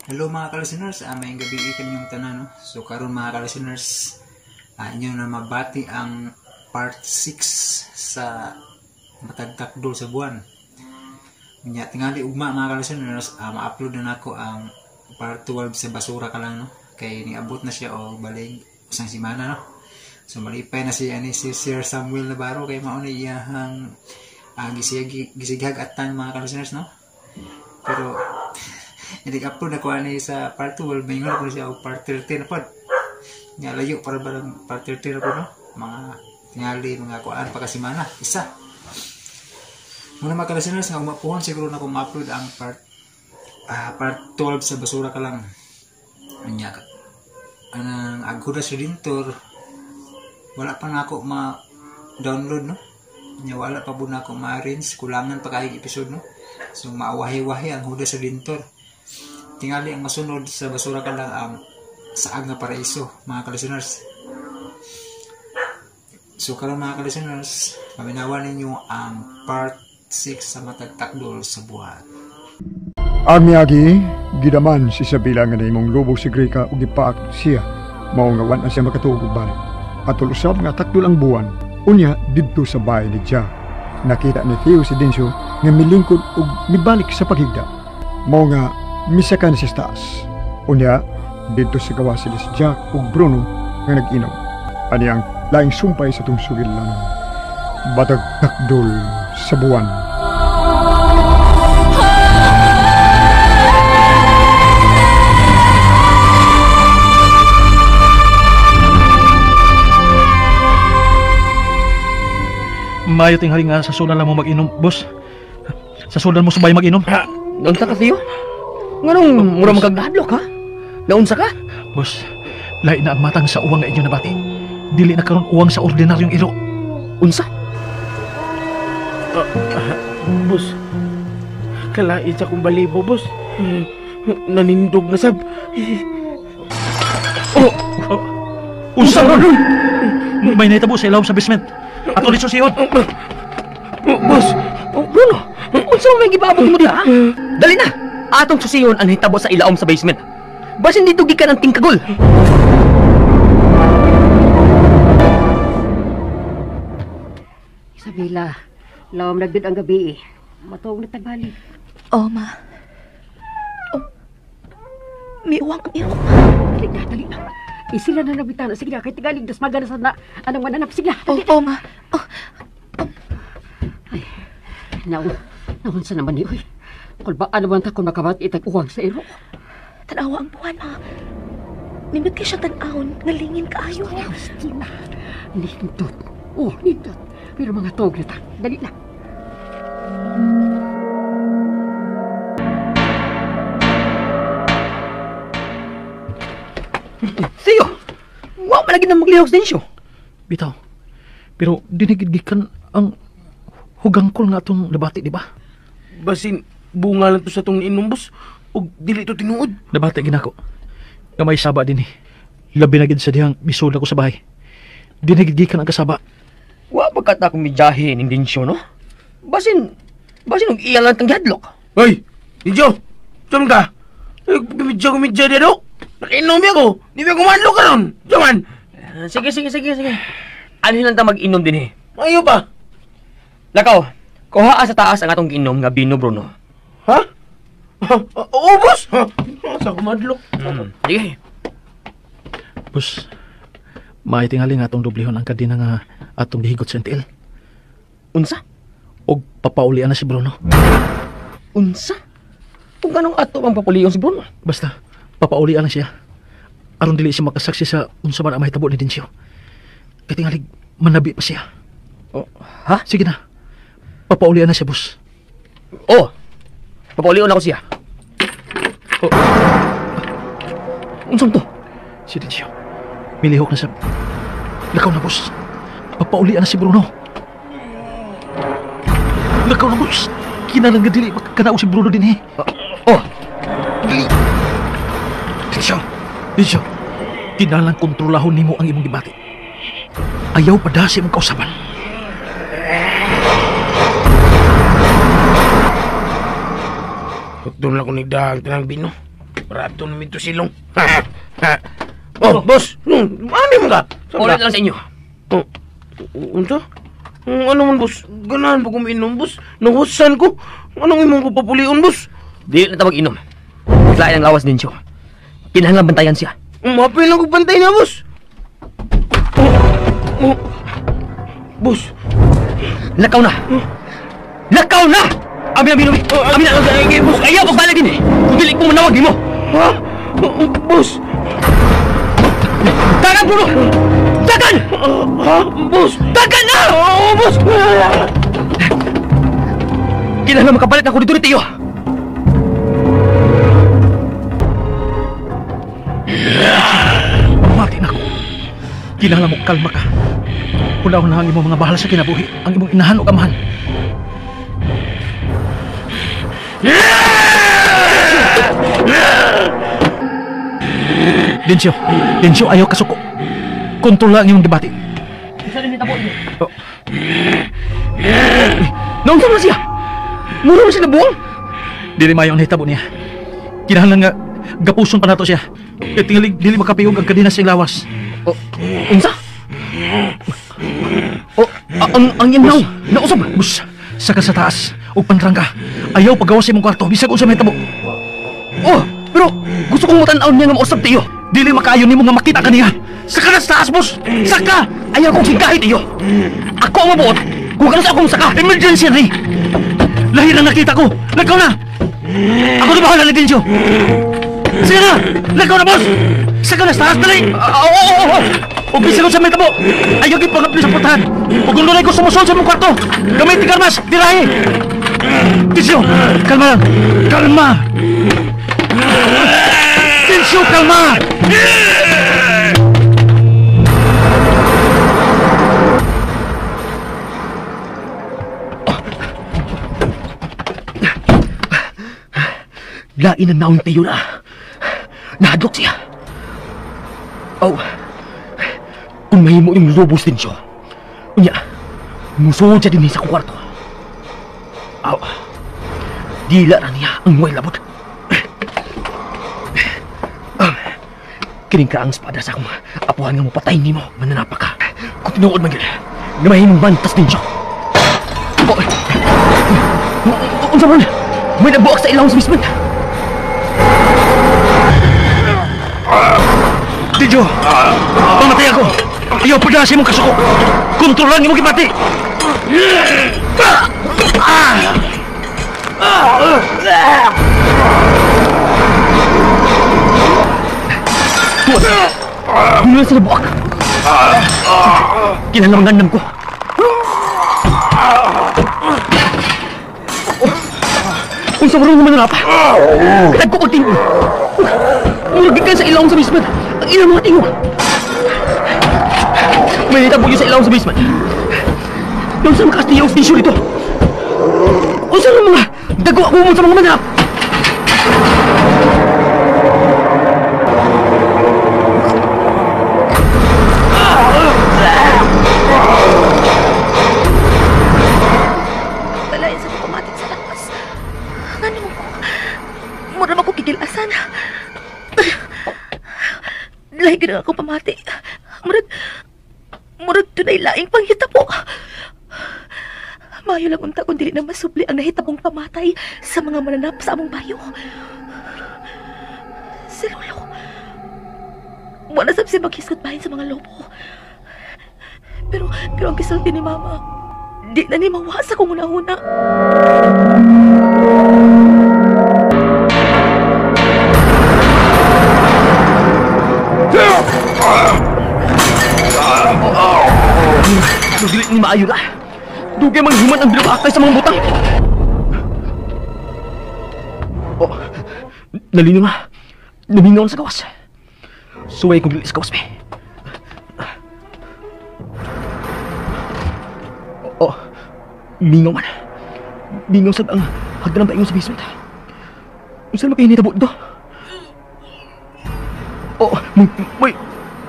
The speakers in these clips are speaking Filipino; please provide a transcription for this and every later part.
Hello mga ka-listeners, may gabi kanyang tanan. No? So karon mga ka-listeners, inyo na mabati ang part 6 sa matagtakdol sa buwan. Nya tingali ugma mga ka-listeners, ma-upload na nako ang part 12 sa basura ka lang, no? Kay niabot na siya o balig isang semana, no? So malipay na si Sir Samuel Navarro kay mao na iyang gisighag atan mga ka-listeners, no? Pero hindi upload na ko ani sa part 12, may ko siya o part 13 na pod. Nya layo para barang part 13 na po, no? Mga tingali mga kuan pagkasimana isa. Muna mga ka-listeners, nga umapuhon siguro na kung ma-upload ang part 12 sa basura ka lang. Anya anang Agodas Redentor wala pa na ako ma-download, no? Nya wala pa po na ako ma-arrange, kulangan pa kahit episode, no? So maawahi-wahi ang Agodas Redentor. Tingali ang masunod sa basura ka lang ang Saag nga Paraiso mga ka-listeners. So karon mga ka-listeners, paminawan ninyo ang part 6 sa matagtakdol sa buwan. Ang miyagi, gidaman si Isabela nga na imong lubog si Greca ug gipaak siya. Mao nga wan siya makatuog og balik. At ulusab nga takdol ang buwan, unya didto sa bahay ni Jack. Nakita ni Theo si Densyo nga milingkod ug mibalik sa paghigda. Mao nga misakan si taas. Unya didto sa gawa sila si Jack ug Bruno nga nag-inom. Ani ang laing sumpay sa tungsugil lang. Batag takdol sa buwan. Mayo tinghali nga sa sudan lang mo mag-inom, boss. Sa sudan mo subay mag-inom. Ha, naunsa ka siyo? Nganong mura magkagdadlok ha? Naunsa ka? Boss, lain na ang matang sa uwang nga inyo nabati. Dili na karon uwang sa ordinaryong ilo. Unsa? Boss, kalait sa kong balibo, boss. Nanindog na sab. Unsa ron? May naitabo sa ilaw sa basement. Ato ni susihon. Boss, Bruno, unsa may gibabog mo diha? Dali na. Atong susihon ang hitabo sa ilaom sa basement. Basin dito gikan ang tingkagol. Isabela, lawam nagdid ang gabi eh. Matuog na tagbalik. Oh, ma. Oh, may uwang ang iro. Dali na. Isila na nabitana. Sige na, kahit tigalig, das magana sa na, anong mananap. Sige na, dali. Oh, ma. Oh. Ay, naunsa naman niyo eh. Kung ba ano man ta kung makabat itag uwang sa iro. Tanawa ang buwan, ma. Nindot kayo siya tanahon, ngalingin kaayo. Faustina, nindot. Oh, nindot. Pero mga tog na ta. Dali na. Siyo, wa malagi na maglihok din siyo. Bitaw. Pero dinigidgikan ang hugangkol nga atong nabati, di ba? basin bunga lang to sa tong inom, boss. Og dili to tinuod. Nabati ginako. Gamay saba din eh. Labi na gid sa dihang misula ko sa bahay. Dinigidgikan ang kasaba. Wa pagkata akong midyahe ning dinsyo, no? Basin og iya lang tang hadlok. Hoy, Ijo! Saan ka? Kumidya dia do. Nakinom ako. Di ba kumanlo ka ron? Jaman! Sige. Ano lang ta mag-inom din eh. Ayaw pa. Lakaw, kuha sa taas ang atong ginom nga bino, Bruno. Ha? Oo, boss! Sa kumadlok. Sige. Bus, may tingali nga atong dublihon ang kadina nga atong gihigot sa NTL. Unsa? Og papaulian na si Bruno. Unsa? Kung ganong ato ang papuliyon si Bruno? Basta, papaulian na siya. Aron dili siya makasaksi sa unsa man ang mahitabo ni Densyo. Kaya tingali, manabi pa siya. Oh, ha? Sige na, papaulian na siya, bus. Oh, papuliyon ako siya. Oh, Unsang to? si Densyo. Milihok na siya. Lakaw na, bus. Papaulian na si Bruno. Lakaw na, bus. Kinalang nga dili, kanao si Bruno din eh. Oh, Densyo, kinalang kontrolahon nimo ang imong gibati. Ayaw padasi mong kausaban. Doon lang ko nagdahag tanang bino. Prato namin to silong. Oh, boss! Mami mo ka! Ulit lang sa inyo. Oh, unsa? Ano man, boss? Ganahan pa kuminom, boss. Nahusan ko. Anong imong ko papulion, boss? Di na tawag inom. Biglain ang lawas din siya. Kinahanglan bantayan siya. Mapil lang ko bantay na, boss. Boss. Lakaw na! Lakaw na! Amin, boss. Ayaw, pagbalik din eh. Kung dili ko manawag, di mo. Ha? Boss. Dagan, Bruno! Dagan! Ha? Boss. Dagan na! Oo, boss. Kinahanglan makapalit ako dito ni Tiyo. Mati na ako. Kinahanglan mo kalma ka. Una ang imong mga bahala sa kinabuhi. Ang imong inahan o kamahan. Densyo, ayaw kasuko. Kontrol lang yung debate. Isa din nitabo niyo. Naunsa mo siya? Muro mo siya nabuong? Dili mayo ang hitabo niya. Kinahanglan nga gapuson pa nato siya. Kaya tingali dili makapiyog ang kadina sa lawas. Unsa? Ang inaw, nausap. Bus, saka sa taas. O pantrangka. Ayaw pagawa sa imong kwarto. Bisag unsa may hitabo. Pero gusto kong mutanaw niya nga mausap tiyo. Dili makaayon nimo nga makita kaniya. Saka na sa taas, boss! Saka! Ayaw kong singkahit iyo! Ako ang mabuot! Kung ka na sa akong saka! Emergency rin! Lahi na nakita ko! Lagaw na! Ako na bahala na din siyo! Sige na! Lagaw na, boss! Saka na sa taas, dali! Oo! Umpisa ko sa may tabo! Ayaw ipangapli sa putahan! Huwag kong nunay ko sumusol sa mong kwarto! Gamit ni Karmas! Dirahe! Tinsyo! Kalma lang! Kalma! Tinsyo! Kalma! Lain ang naong tayo na. Nahadlok siya. Kung mahimo yung lobos din siya. Unya, musuod siya din sa kwarto. Dila na niya ang way labot. Kiring ka ang espada sa akong apuhan nga mo patayin ni mo. Mananapa ka. Kung tinuod man gila, na mahimong bantas din siya. Unsa man? May nabuak sa ilawang sa bisman. Dijo! Pamatay ako! Ayaw pagdasin mong kasuko! Kontrolan niyo mo kipati! Ano sa nabuak? Kinalamangan ko! Kung sa marunong mananapa, nagkukunting mo! Muragin ka sa ilawang sa basement! Ang ilang mga tingo! May nitabo yun sa ilawang sa basement! Yung saan makastiyaw sa tissue dito? O saan ang mga dagwa kumon sa mga manap? Kalayan sa pagpamatik sa lakas. Ano mo? Mura ako kikilasan. Lahi ka na ako pamati. Murag tunay laing panghitabo. Mayo lang unta kung dili na masubli ang nahitabong pamatay sa mga mananap sa among bayo. Si Lolo. Wala sab si maghisgot bahin sa mga lobo. Pero ang kisulti ni Mama, di na ni mawasa kung una-una. Dugilit ni maayo na. Dugay manghiman ang bilakakay sa mga butang. Nalino na. Namingaw sa gawas. Suway kong dili sa gawas, be. Mingaw man. Mingaw sa ang hagdan ng paingon sa basement. Saan mo kayo nitabot do?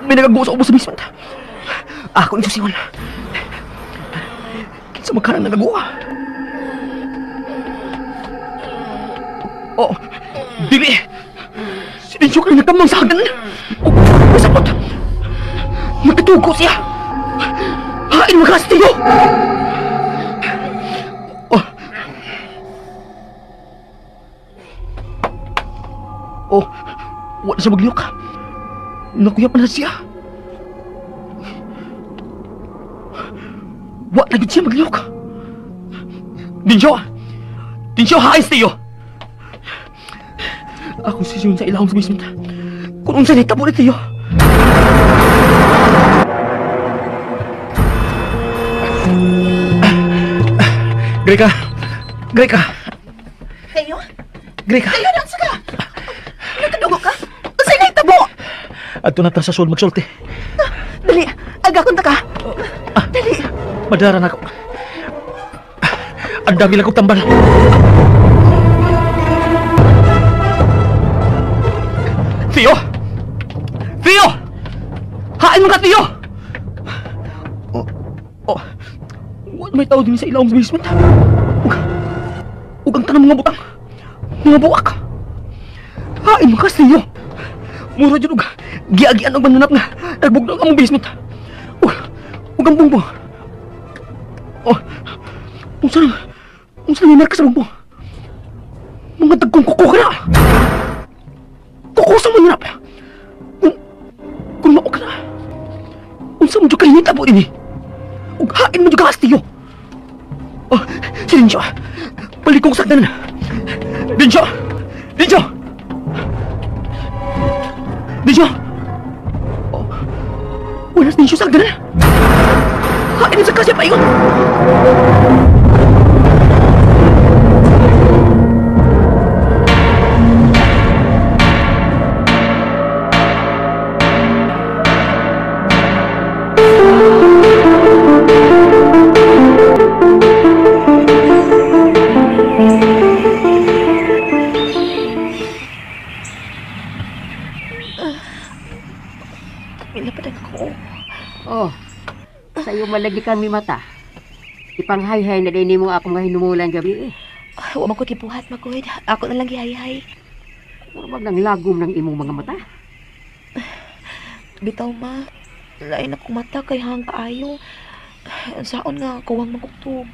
May nagaguwa sa ubo sa basement. Ako yung susiwan. Kinsa magkaroon nagaguwa. Dili. Si Densyo ka nagkamang sa hagan. Masapot. Nagkatugo siya. Hain magkastigo. Wala siya magliyok. Nakuyap na siya. Wala lagi siya magliyok. Densyo, hain tiyo. Ako sisyon sa ilahong sa basement. Kung unsa ni tabo na tiyo. Greka. Tayo? Greka. Tayo na ka! Nakadugo ka? Sa'yo na itabo! Adto na ta sa sul magsulti. Dali, agakunta ka. Dali. Madaran ako. Ang dami lang kong tambal. Tiyo! Hain mo ka, Tiyo! Wala may tao din sa ilawang basement. Ug ang tanang mga butang. Mga buwak. Hain mo ka, Tiyo! Mura dyan giagian ang mananap nga nagbugdang ang basement. Ug ang bumbong. Unsa may marka sa bumbong? Mga dagkong kuko ka na. Kuko sa mananap. Kung mao ka na. Unsa mo dyan kalinita po ini? Ug hain mo dyan ka, Tiyo! Si Densyo! Balik kong saktan na. Densyo! Wala si Densyo saktan na. Hain mo sa kasya pa yun. Malagi kami mata. Ipanghay-hay na din mo akong mahinumulan gabi. Huwag mo ko kibuhat, Makoy. Ako na lang gihay-hay. Huwag nang lagom ng imong mga mata. Bitaw, ma. Lain akong mata kay hang kaayo. Saon nga, kuwang magugtog.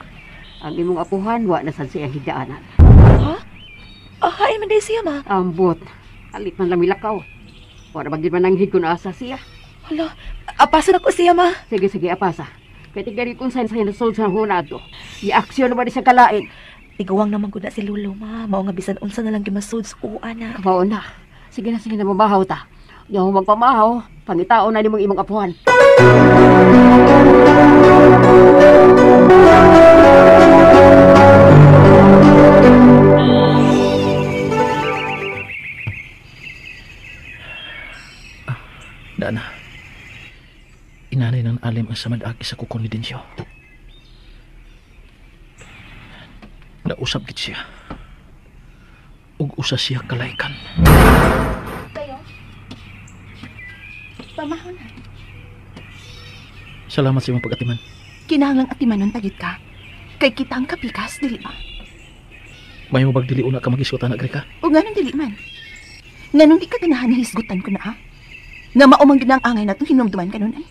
Ang imong apuhan, wa na sad siyang higdaanan. Ha? Hain man din siya, ma. Ambot. Alit man lang milakaw. Wala bagid man nanghid kung asa siya. Hala, apasan ako siya, ma. Sige, apasa. Kaya tigari kung saan sa'yo nasold sa hunado. I-aksyon naman siya kalain. Igawang naman ko na si Lolo, ma. Mao nga bisan unsa na lang gimasod sa kuha na. Kamao na. Sige na mabahaw ta. Yung magpamahaw, pangitao na ni mong imong apuhan. Daan na. Inanay ng alim ang samadagi sa kuko ni Densyo. Nausap gid siya. Ug usa siya kalaykan. Tayo. Pamahon na. Salamat sa imong pag-atiman. Kinahanglang atimanon tagit ka. Kay kita ang kapikas, dili ba? May mo bagdili una ka mag-isutan na, Greka? O ganun dili man. Ganun di ka ganahan hisgutan ko na, ha? Nga maumang ginang-angay na itong hinumduman ka nun ay.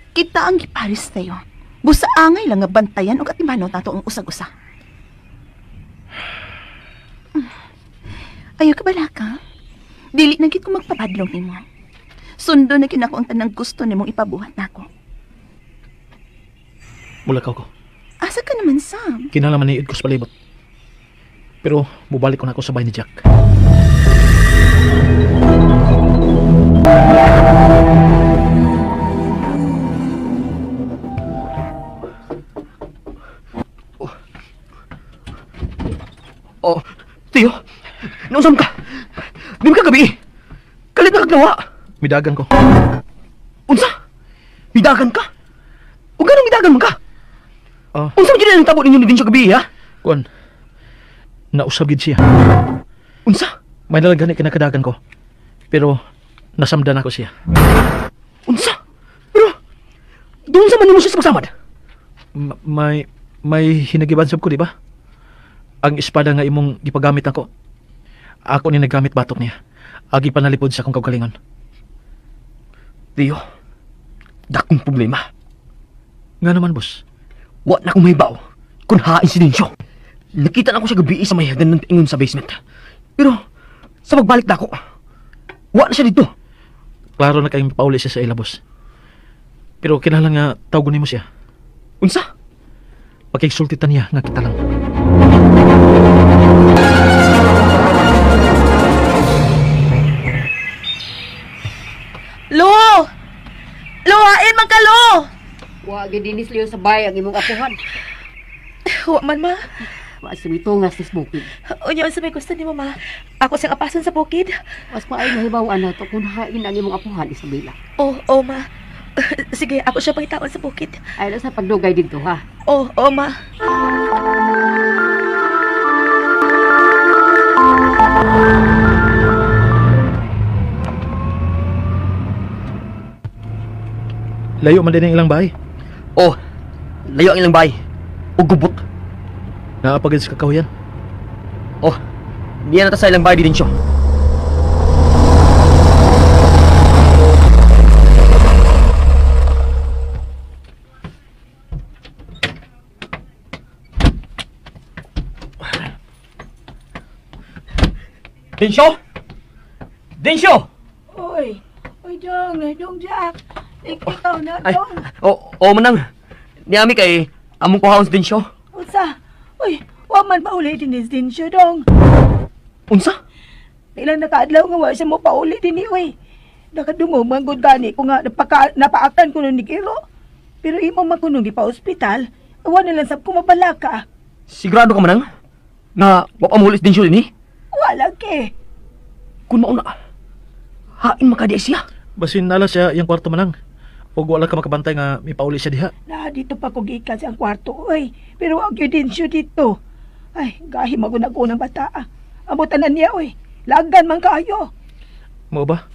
Kita ang giparis tayo. Busa angay lang nga bantayan o katimano tato ang usag-usa. Ayaw ka bala ka? Dili na gid ko magpapadlong nimo. Sundo na kinako ang tanang gusto nimong ipabuhat nako. Mulakaw ko. Asa ka naman, Sam? Kinalaman ni Ed ko sa palibot. Pero mubalik ko na ako sa bahay ni Jack. Tiyo, nausam ka. Di ka gabi. Kalit na kagnawa. Midagan ko. Unsa? Midagan ka? O ganong midagan mo ka? Unsa mo dyan ang tabo ninyo ni Densyo gabi, ha? Kuan, nausab gid siya. Unsa? May nalagani kinakadagan ko. Pero nasamdan ako siya. Unsa? Pero doon sa man mo siya sa magsamad? May hinagibansab ko, di ba? Ang espada nga imong gipagamit ako. Ako ni nagamit batok niya. Agi panalipod sa akong kaugalingon. Tiyo, dakong problema. Nga naman, boss. Wa na akong mahibaw kung hain si Densyo. Nakita na ako siya gabi sa may hagdan ng ingon sa basement. Pero, sa pagbalik na ako, wa na siya dito. Klaro na kayong pauli siya sa ila, boss. Pero kinahanglan nga tawgon nimo siya. Unsa? Pakigsultitan niya nga kita lang. Lo! Lo, hain man ka, Lo! Wa gyud dinis liyo sa bay ang imong apuhan. Wa man, ma. Wa sumitungas sa bukid. Unya, sa may gusto ni Mama. Ako siyang apason sa bukid. Was paay mahibaw-an na to kung hain ang imong apuhan, Isabela. Oh, ma. Sige, ako siya pangitawan sa bukid. Ay, sa pagdugay dito, ha? Oh, ma. Layo man din ang ilang bahay. Oh, layo ang ilang bahay. O gubot. Naapagad sa kakahuyan. Oh, niya na ta sa ilang bahay di Densyo. Densyo! Densyo! Oy, Dong Jack. Ikaw na, Ay, Dong. manang. Niyami kay among kuhaon si Densyo. Unsa? Uy, wa man pauli din din siya, Dong. Unsa? Ilang nakaadlaw nga wa siya mo pauli din ni, uy. Nakadungo man gud gani ko nga napaaktan ko nun ni Kiro. Pero imo makunong di pa ospital, awa na lang sab ko mabala ka. Sigurado ka manang? Nga, wa pa mulis Densyo din eh? Wala ke. Kung mauna, hain makadi siya. Basin nala siya yung kwarto manang. O wala ka makabantay nga may pauli siya diha. Na dito pa ko gikan sa kwarto, uy. Pero wag yun din siya dito. Ay, gahi magunag ko ng bata. Abutan na niya, uy. Lagan man kayo. Mo ba?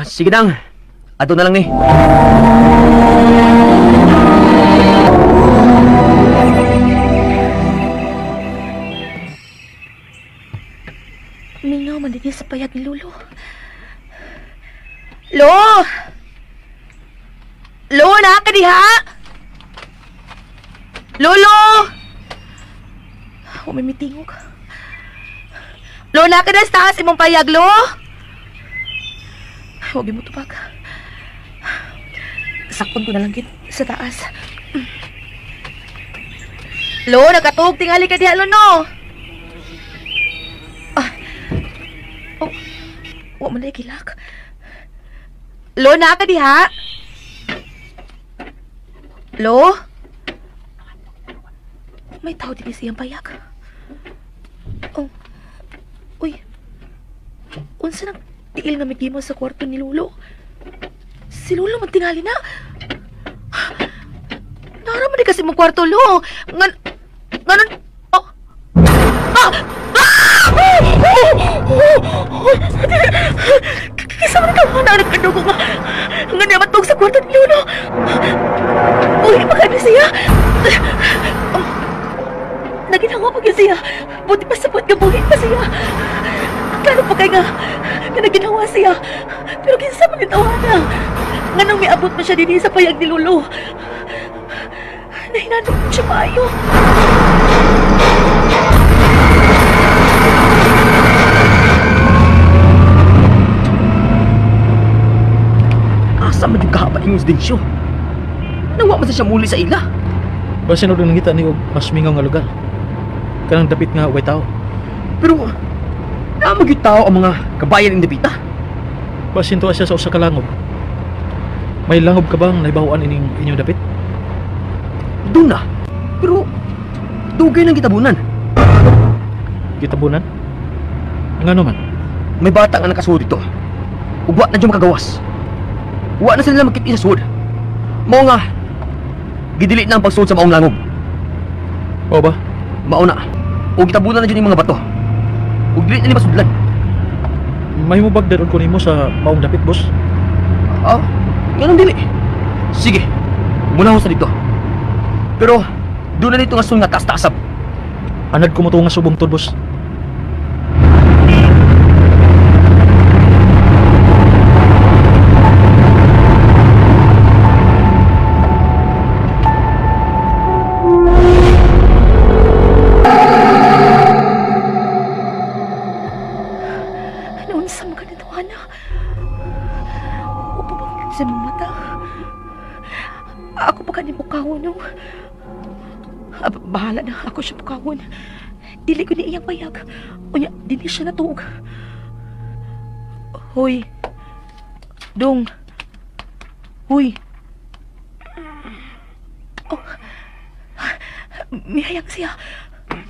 Sige dang. Ato na lang ni. Mingaw man din sa payag ni Lolo. Lo! Lo, na ka diha? Lolo! Ako may mitingog. Lo, na ka na sa taas imong payag, Lo? Huwag mo tupag. Sakpon ko na lang sa taas. Lo, nakatug tingali ka diha, Lo, no? Huwag mo na ikilak. Lo, na ka diha? Lo? May tao din siyang payag. Oh. Uy. Unsa nang tiil nga migimo sa kwarto ni Lolo? Si Lolo magtingali na. Naraman kasi mong kwarto, Lo. Nganon... Oh. Kisa man ikaw na nagkadugo nga. Nga niya matog sa kwarto ni Lolo. Uy, makanya siya. Naginawa pa siya. Buti pa sabot nga buhin pa siya. Klaro pa kay nga naginawa siya. Pero kinsa man itawa na. Nga nang may abot pa siya din sa payag ni Lolo. Nahinanong mo siya maayo. Asa man yung kahapan yung Densyo? Nawa man siya muli sa ila. Basin og nangita ni og mas mingaw nga lugar. Kanang dapit nga way tao. Pero, naman yung tao ang mga kabayan ng Dapita. Basin to siya sa usa ka langob. May langob ka bang naibahuan ining inyong dapit? Doon na. Pero, dugay ng kitabunan. Gitabunan? Ngano man? May bata nga nakasuod dito. Ugwa na dyan makagawas. Uwa na sila makiti sa suod. Mao nga, gidili na ang pagsuod sa maong langob. O ba? Mao na. O kitabunan na dyan yung mga bato. O dili na ni masudlan. May mo bagdad ko nimo sa maong dapit, boss? Ganun dili. Sige, muna ko sa dito. Pero, doon na dito nga sun nga taas-taasab. Anad ko mo to nga subong tod, boss. Unsa man ganito, ana? Upo ba sa mong mata? Ako pa kanimo kawon, no? Bahala na, ako siya pukawon. Dili ko ni iyang payag. Unya, dili siya natuog. Hoy. Dong. Hoy. Oh. Mihayang siya.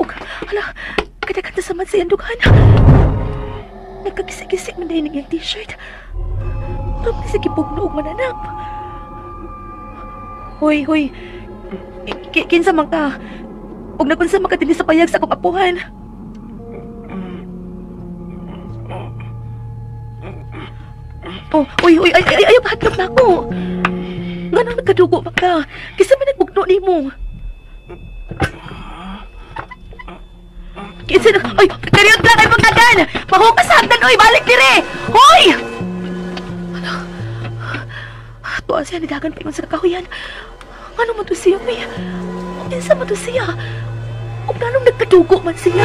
Og, hala, kadaganda sa man siyang dugan. Nagkagisik-gisik man dahil ng t-shirt. Parang sige pugno og mananap. Hoy, hoy. Kinsa man ka. Og nagunsa man ka dinhi sa payag sa akong apuhan. Oh, uy, ayaw pahatap na ako. Nga nang nagkadugo pa ka. Kisa man nagbugno ni mo. Kinsa na, uy, karyot lang ay pagkagan. Mahukas hagdan, uy, balik dire. Hoy! Ano? Tuwa siya, nidagan pa yun sa kakahuyan. Ano man to siya, uy? Kinsa man to siya? Kung nanong nagkadugo man siya.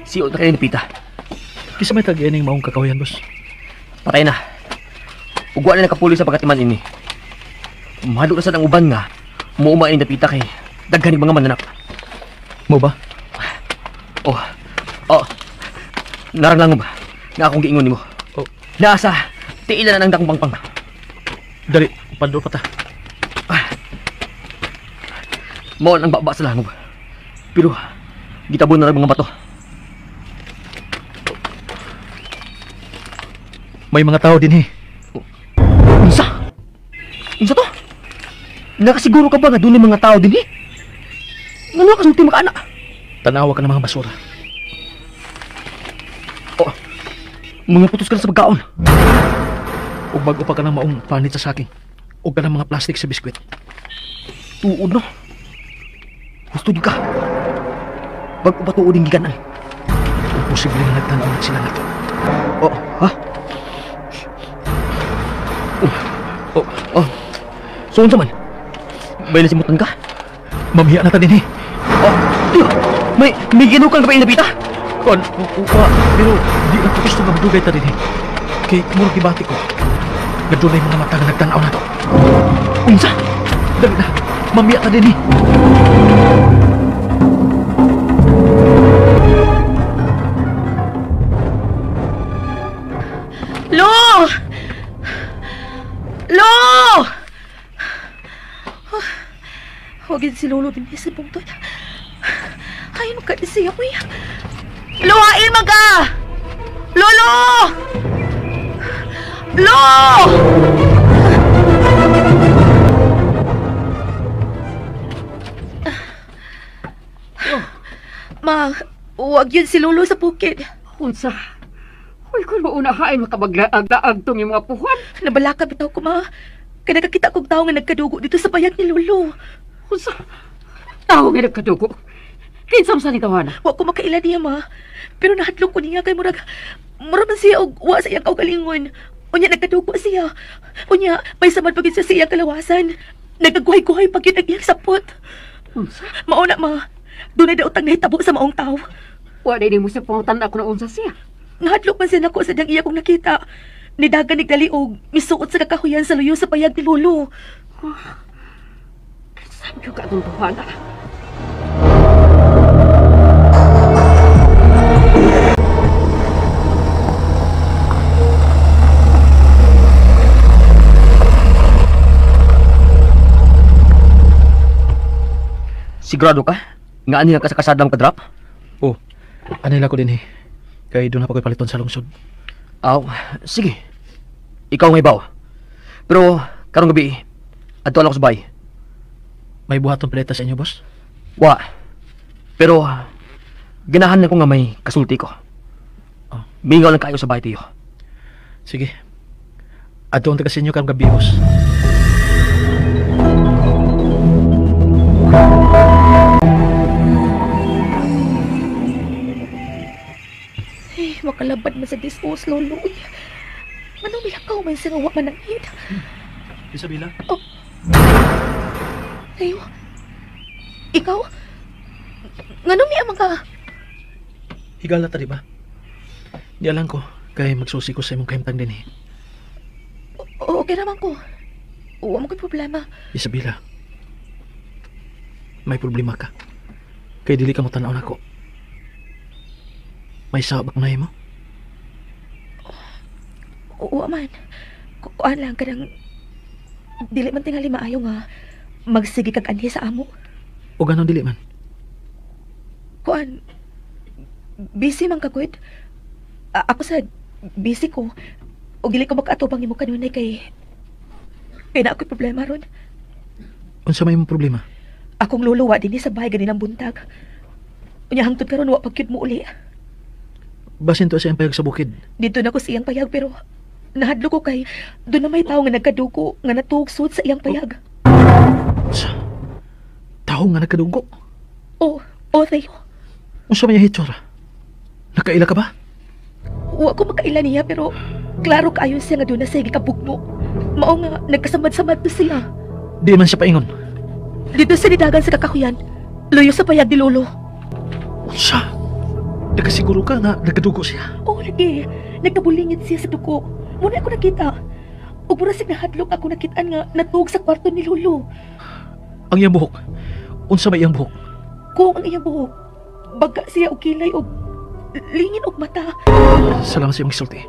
Siyo na kayo ni Pita. Kisa may tagyan ng maong kakawayan, boss. Patay na. Ugwa na nakapuli sa pagkatiman ini. Mahalo na sa nang uban nga. Muumain na Pita kay daghan mga mananap. Mo ba? Oh. Narang ba? Na akong giingon nimo. Oh. Naasa, tiilan na ng dakong pangpang. Dali, pandol pa ta. Mao ang baba sa langob. Pero, gitabon na ng mga bato. May mga tao din Unsa? Unsa to? Nakasiguro ka ba nga doon mga tao din Ano ka sulti maka anak? Tanawa ka ng mga basura. Oh, mga putos ka na sa pagkaon. Ug bago pa ka ng maong panit sa saking. Ug ka ng mga plastic sa biskwit. Tuod no? Gusto din ka. Bago pa tuod yung giganan. Kung posible na nagtanaw na sila nato. Oh, ha? Oh. So, unsa man? May nasimutan ka? Mamiya na ta din Oh, tiyo! May ginukan ka ba inapita? Kon, pero di na ko gusto nga madugay ta din Kay murag gibati ko. Gadto na yung mga mata nga nagtanaw na to. Unsa? Dali na, mamiya ta din Lo! Huwag si Lolo din sa bungtod. Ay, magkadisiya ko yan. Luhain maga! Lolo! Lo! Ma, huwag yun si Lolo sa bukid. Unsa? Uy, kung maunahain makabaglaag-laag tong yung mga puhan. Nabalaka bitaw ko, ma. Kaya nakakita kong tao nga nagkadugo dito sa payag ni Lolo. Unsa? Tao nga nagkadugo. Kinsam sa ni tawana. Wa ko makaila niya, ma. Pero nahadlok ko niya kay murag man siya og wa sa iyang kaugalingon. Unya nagkadugo siya. Unya may samad pagid sa siyang kalawasan. Nagkaguhay-guhay pagid ang iyang sapot. Unsa? Mauna, ma. Doon ay daotang nahitabo sa maong tao. Wa na mo siya pangutan ako na unsa siya. Nahadlok man siya nako sa diyang iya kong nakita. Nidagan ni Daliog, misuot sa kakahuyan sa luyo sa payag ni Lolo. Sabi ko ka itong tawana. Sigurado ka? Nga anila ka sa kasadang kadrap? Oh, anila ko din Kay doon na pa ko'y paliton sa lungsod. Aw, sige. Ikaw may baw. Pero, karong gabi, adto lang ko sa bay. May buhaton paleta sa inyo, boss? Wa. Pero, ganahan na ko nga may kasulti ko. Oh. Mingaw lang kayo sa bay tiyo. Sige. Adto ang taga sa inyo karong gabi, boss. Makalabad man sa dispose, Lolo. Anong milakaw man sa nawa man ang hid? Isabela? Oh, Tayo? Ikaw? Nganong niya man ka? Higala ta, di ba? Di alam ko, kay magsusi ko sa imong kahimtang din eh. Okay naman ko. Huwag mo ko'y problema. Isabela, may problema ka. Kay dili ka mo tanaw nako. May sabak na mo? Oo man. Kuan lang ka ng... Dili man tingali maayo nga magsige kag anhi sa amo. O ganon dili man? Kuan, busy man kagud. Ako sa busy ko. O gili ko makaatubang imo kanunay kay na ako'y problema ron. Unsa may mong problema? Akong luluwa din sa bahay ganinang buntag. Unya hangtod karon wa pagkyud mo uli. Basin to sa iyang payag sa bukid. Dito na ko sa iyang payag pero nahadlo ko kay doon na may tao nga nagkadugo nga natugsod sa iyang payag. Sa tao nga nagkadugo? Oo, Tayo. Unsa may hitsura? Nakaila ka ba? Wa ko makaila niya pero klaro kaayon siya nga doon na siya gikabugno. Mao nga nagkasamad-samad to siya. Di man siya paingon. Dito sa nidagan sa kakahuyan, luyo sa payag ni Lolo. Unsa? Nakasiguro ka na nagkadugo siya? Oo, lagi. Nagkabulingit siya sa dugo. Muna ako nakita. Ug murasig nahadlok ako nakitaan nga natug sa kwarto ni Lolo. Ang iyang buhok? Unsa may iyang buhok? Kung ang iyang buhok, baga siya og kilay og lingin og mata. Salamat sa iyong gisulti.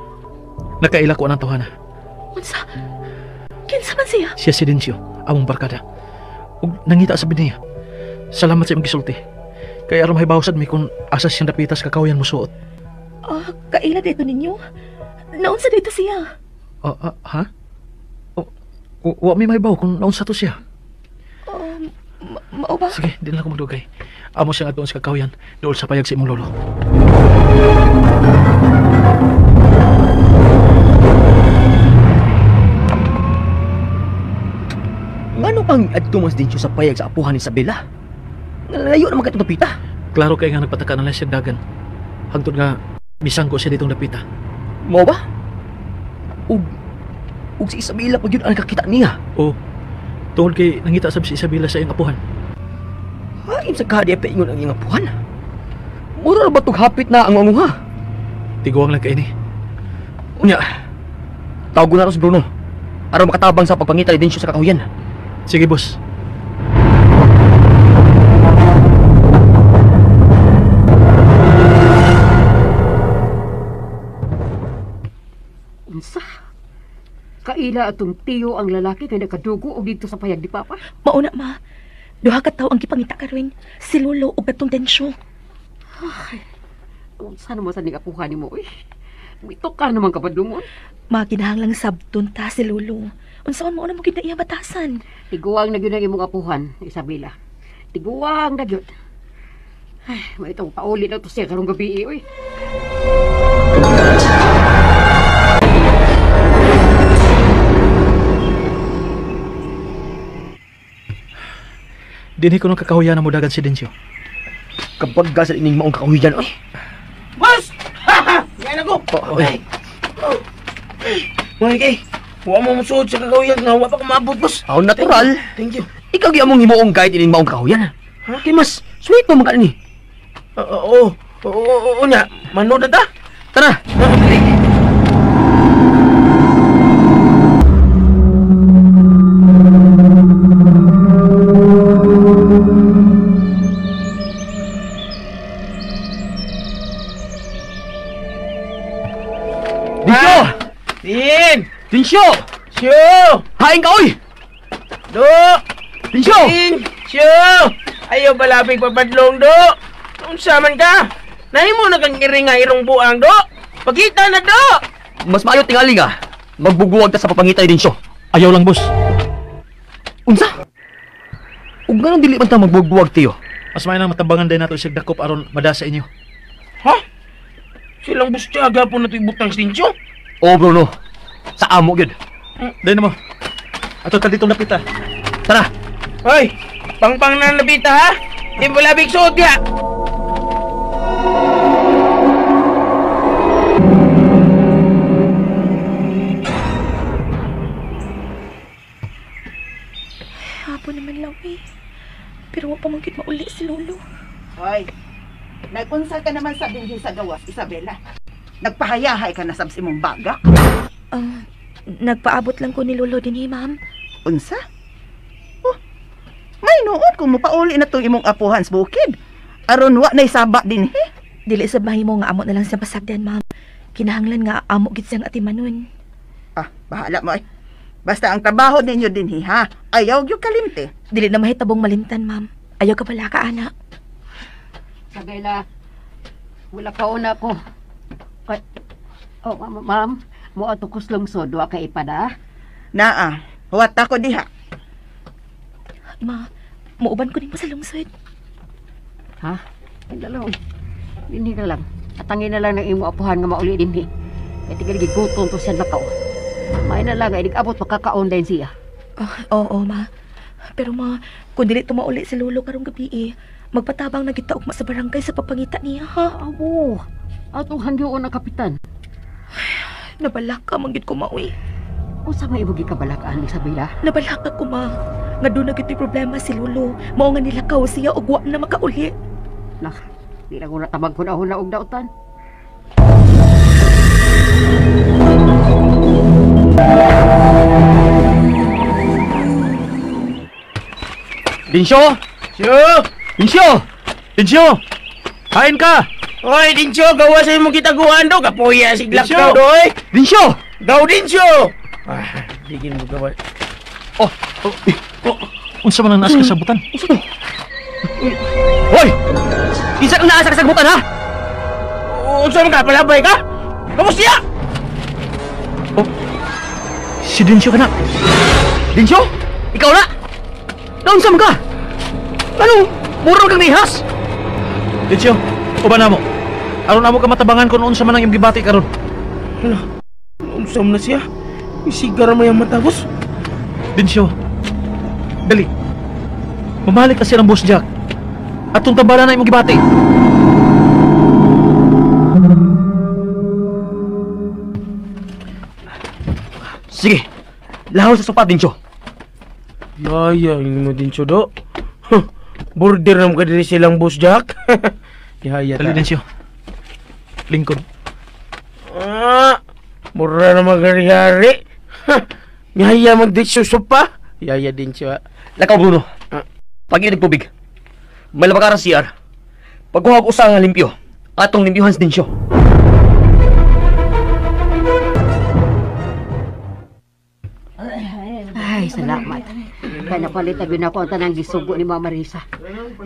Nakaila ko anang tawhana. Unsa? Kinsa man siya? Siya si Dencio, among barkada. Ug nangita sa biniya. Salamat sa iyong gisulti. Kaya aram mahibawsad mi kung asa siyang dapitas kakawayan mo suot. Kaila dito ninyo? Naunsa dito siya? Ha? Wa may mahibaw kung naunsa to siya. Mao ba? Sige, di na ako magdugay. Amo siyang atoon sa kakawayan doon sa payag sa imong lolo. Ngano kang adto mas din sa payag sa apuhan ni Isabela? Layo naman katong dapita. Klaro kay nga nagpataka na lang siyang dagan. Hangtod nga bisang ko siya ditong dapita. Mo ba? Ug si Isabela pag yun ang nakakita niya. O, tungod kay nangita sab si Isabela sa iyang apuhan. Haim sa kadi pa ingon ang iyang apuhan. Mura ba itong hapit na ang anguha? Tiguang lang kay ni. Unya, tawag ko na rin si Bruno. Araw makatabang sa pagpangita ni Dencio sa kakahuyan. Sige, boss. Unsa? Kaila atong tiyo ang lalaki kay nakadugo og dito sa payag di Papa? Mauna ma. Duha ka tawo ang gipangita karon. Si Lolo ug atong Dencio. Ay, unsa naman sa apuhan nimo eh? Mito ka naman kapadungon. Makinahanglang sabton ta si Lolo. Unsaon mo na mo kita iya batasan? Tiguang na gyud ang imong apuhan, Isabela. Tiguang na gyud. Ay, may itong pauli na to siya karong gabi oy. Dinhi ko nang kakahuyan na mo dagan si Dencio. Kapag sa ining maong kakahuyan, oy. Boss! Yan ako! Oy. Mga kay, huwag mo musuod sa kakahuyan nga huwag pa kumabot, boss. Aw, natural. Thank you. Ikaw gi among himuong guide ining maong kakahuyan. Kay mas, sweet mo mga ni. Oo, nya, manood na ta? Tara. Dinsyo! Syo! Hain ka, oy! Do! Dinsyo! Syo! Ayaw balabig papadlong, do! Unsa man ka? Nahi mo na kang iringa irong buang, do! Pagkita na, do! Mas maayo tingali nga. Magbubuwag ta sa papangitay, Dinsyo. Ayaw lang, boss. Unsa? Ug ganun dili man ta magbuwag-buwag, tiyo. Mas may nang matambangan din nato isig dakop aron madasa inyo. Ha? Silang busyaga po na ito ibutang Stincho? Oo, Bruno. Sa amo, yun. Dahil mo. Ato ka ditong napita. Tara. Hoy! Pangpang na labita, ha? Di mo labig suot ya! gihapon naman lang eh. Pero wa pa man gid mauli si Lolo. Hoy, nag-unsa ka naman sa dinhi sa gawas, Isabela. Nagpahayahay ka na sa imong baga. Nagpaabot lang ko ni Lolo din ma'am. Unsa? Oh, may noon kung mapauli na itong imong apuhan sa bukid. Aron wa na isaba din Dili sa mahimo nga amo na lang siya pasagdan, ma'am. Kinahanglan nga amo gid siyang atimanon. Ah, bahala mo Basta ang trabaho ninyo din ha. Ayaw yung kalimte. Dili na mahitabong malimtan, ma'am. Ayaw ka pala ka, anak. Isabela, wala ka una ko. Ay, oh, ma'am, mo ato kuslong wa ka ipada. Naa, huwat ako diha. Ma, muuban ko din pa sa lungsod. Ha? Dalaw. Hindi na lang. Atangin na lang ng imo apuhan nga mauli din Kaya tigal gigutom to siya nakaw. May na lang, ay abot makakaon din siya. Oo, ma. Pero ma, kung dili tumauli si Lolo karong gabi magpatabang na kita ugma sa barangay sa papangita niya, ha? Abo, atong hangyoon na kapitan. Nabalaka manggid ko mauwi. O sa may ibugi kabalakaan, Isabela? Nabalaka ko, ma. Nga doon na giti problema si Lolo. Mao nga nilakaw siya ug wa na makauli. Nak, di lang ko natabag ko na og dautan. Dinsyo! Dinsyo! Dinsyo! Kain ka! Oy, Dinsyo, gawa sa imong kitaguan do. Kapuya, siglak Dinsyo! daw do, oy. Dinsyo! Gaw, Dinsyo! Digin mo gawa. Unsa man ang naas kasabutan? Hoy! Isa kang naas kasabutan, ha? Unsa man ka, palabay ka? Kamus niya! Si Dinsyo ka na. Dinsyo? Ikaw na? Naunsa man ka? Ano? Mura kang nihas? Dinsyo, uban na mo. Aron na mo ka matabangan kung unsa man ang imong gibati karon. Hala, unsa man na siya? Isigar mo yung matagos. Dinsyo, dali. Mamalik na siya ng Boss Jack. At tuntabaran na imong gibati. Sige, lahaw sa sopa, Dinsyo. Yaya, mo Dinsyo do. Border naman ka diri silang Boss Jack. Yaya Dali, Dinsyo. Lingkod. Mura na magari-hari. Yaya mag-Dinsyo sopa. Yaya Dinsyo. Lakaw, Bruno. Pag-inig tubig. May labakaran CR. Pagkuhag usa nga limpyo. Atong limpyohan sa Dinsyo. Ay, salamat. Kaya napalit na ako ang tanang gisugo ni Mama Marisa.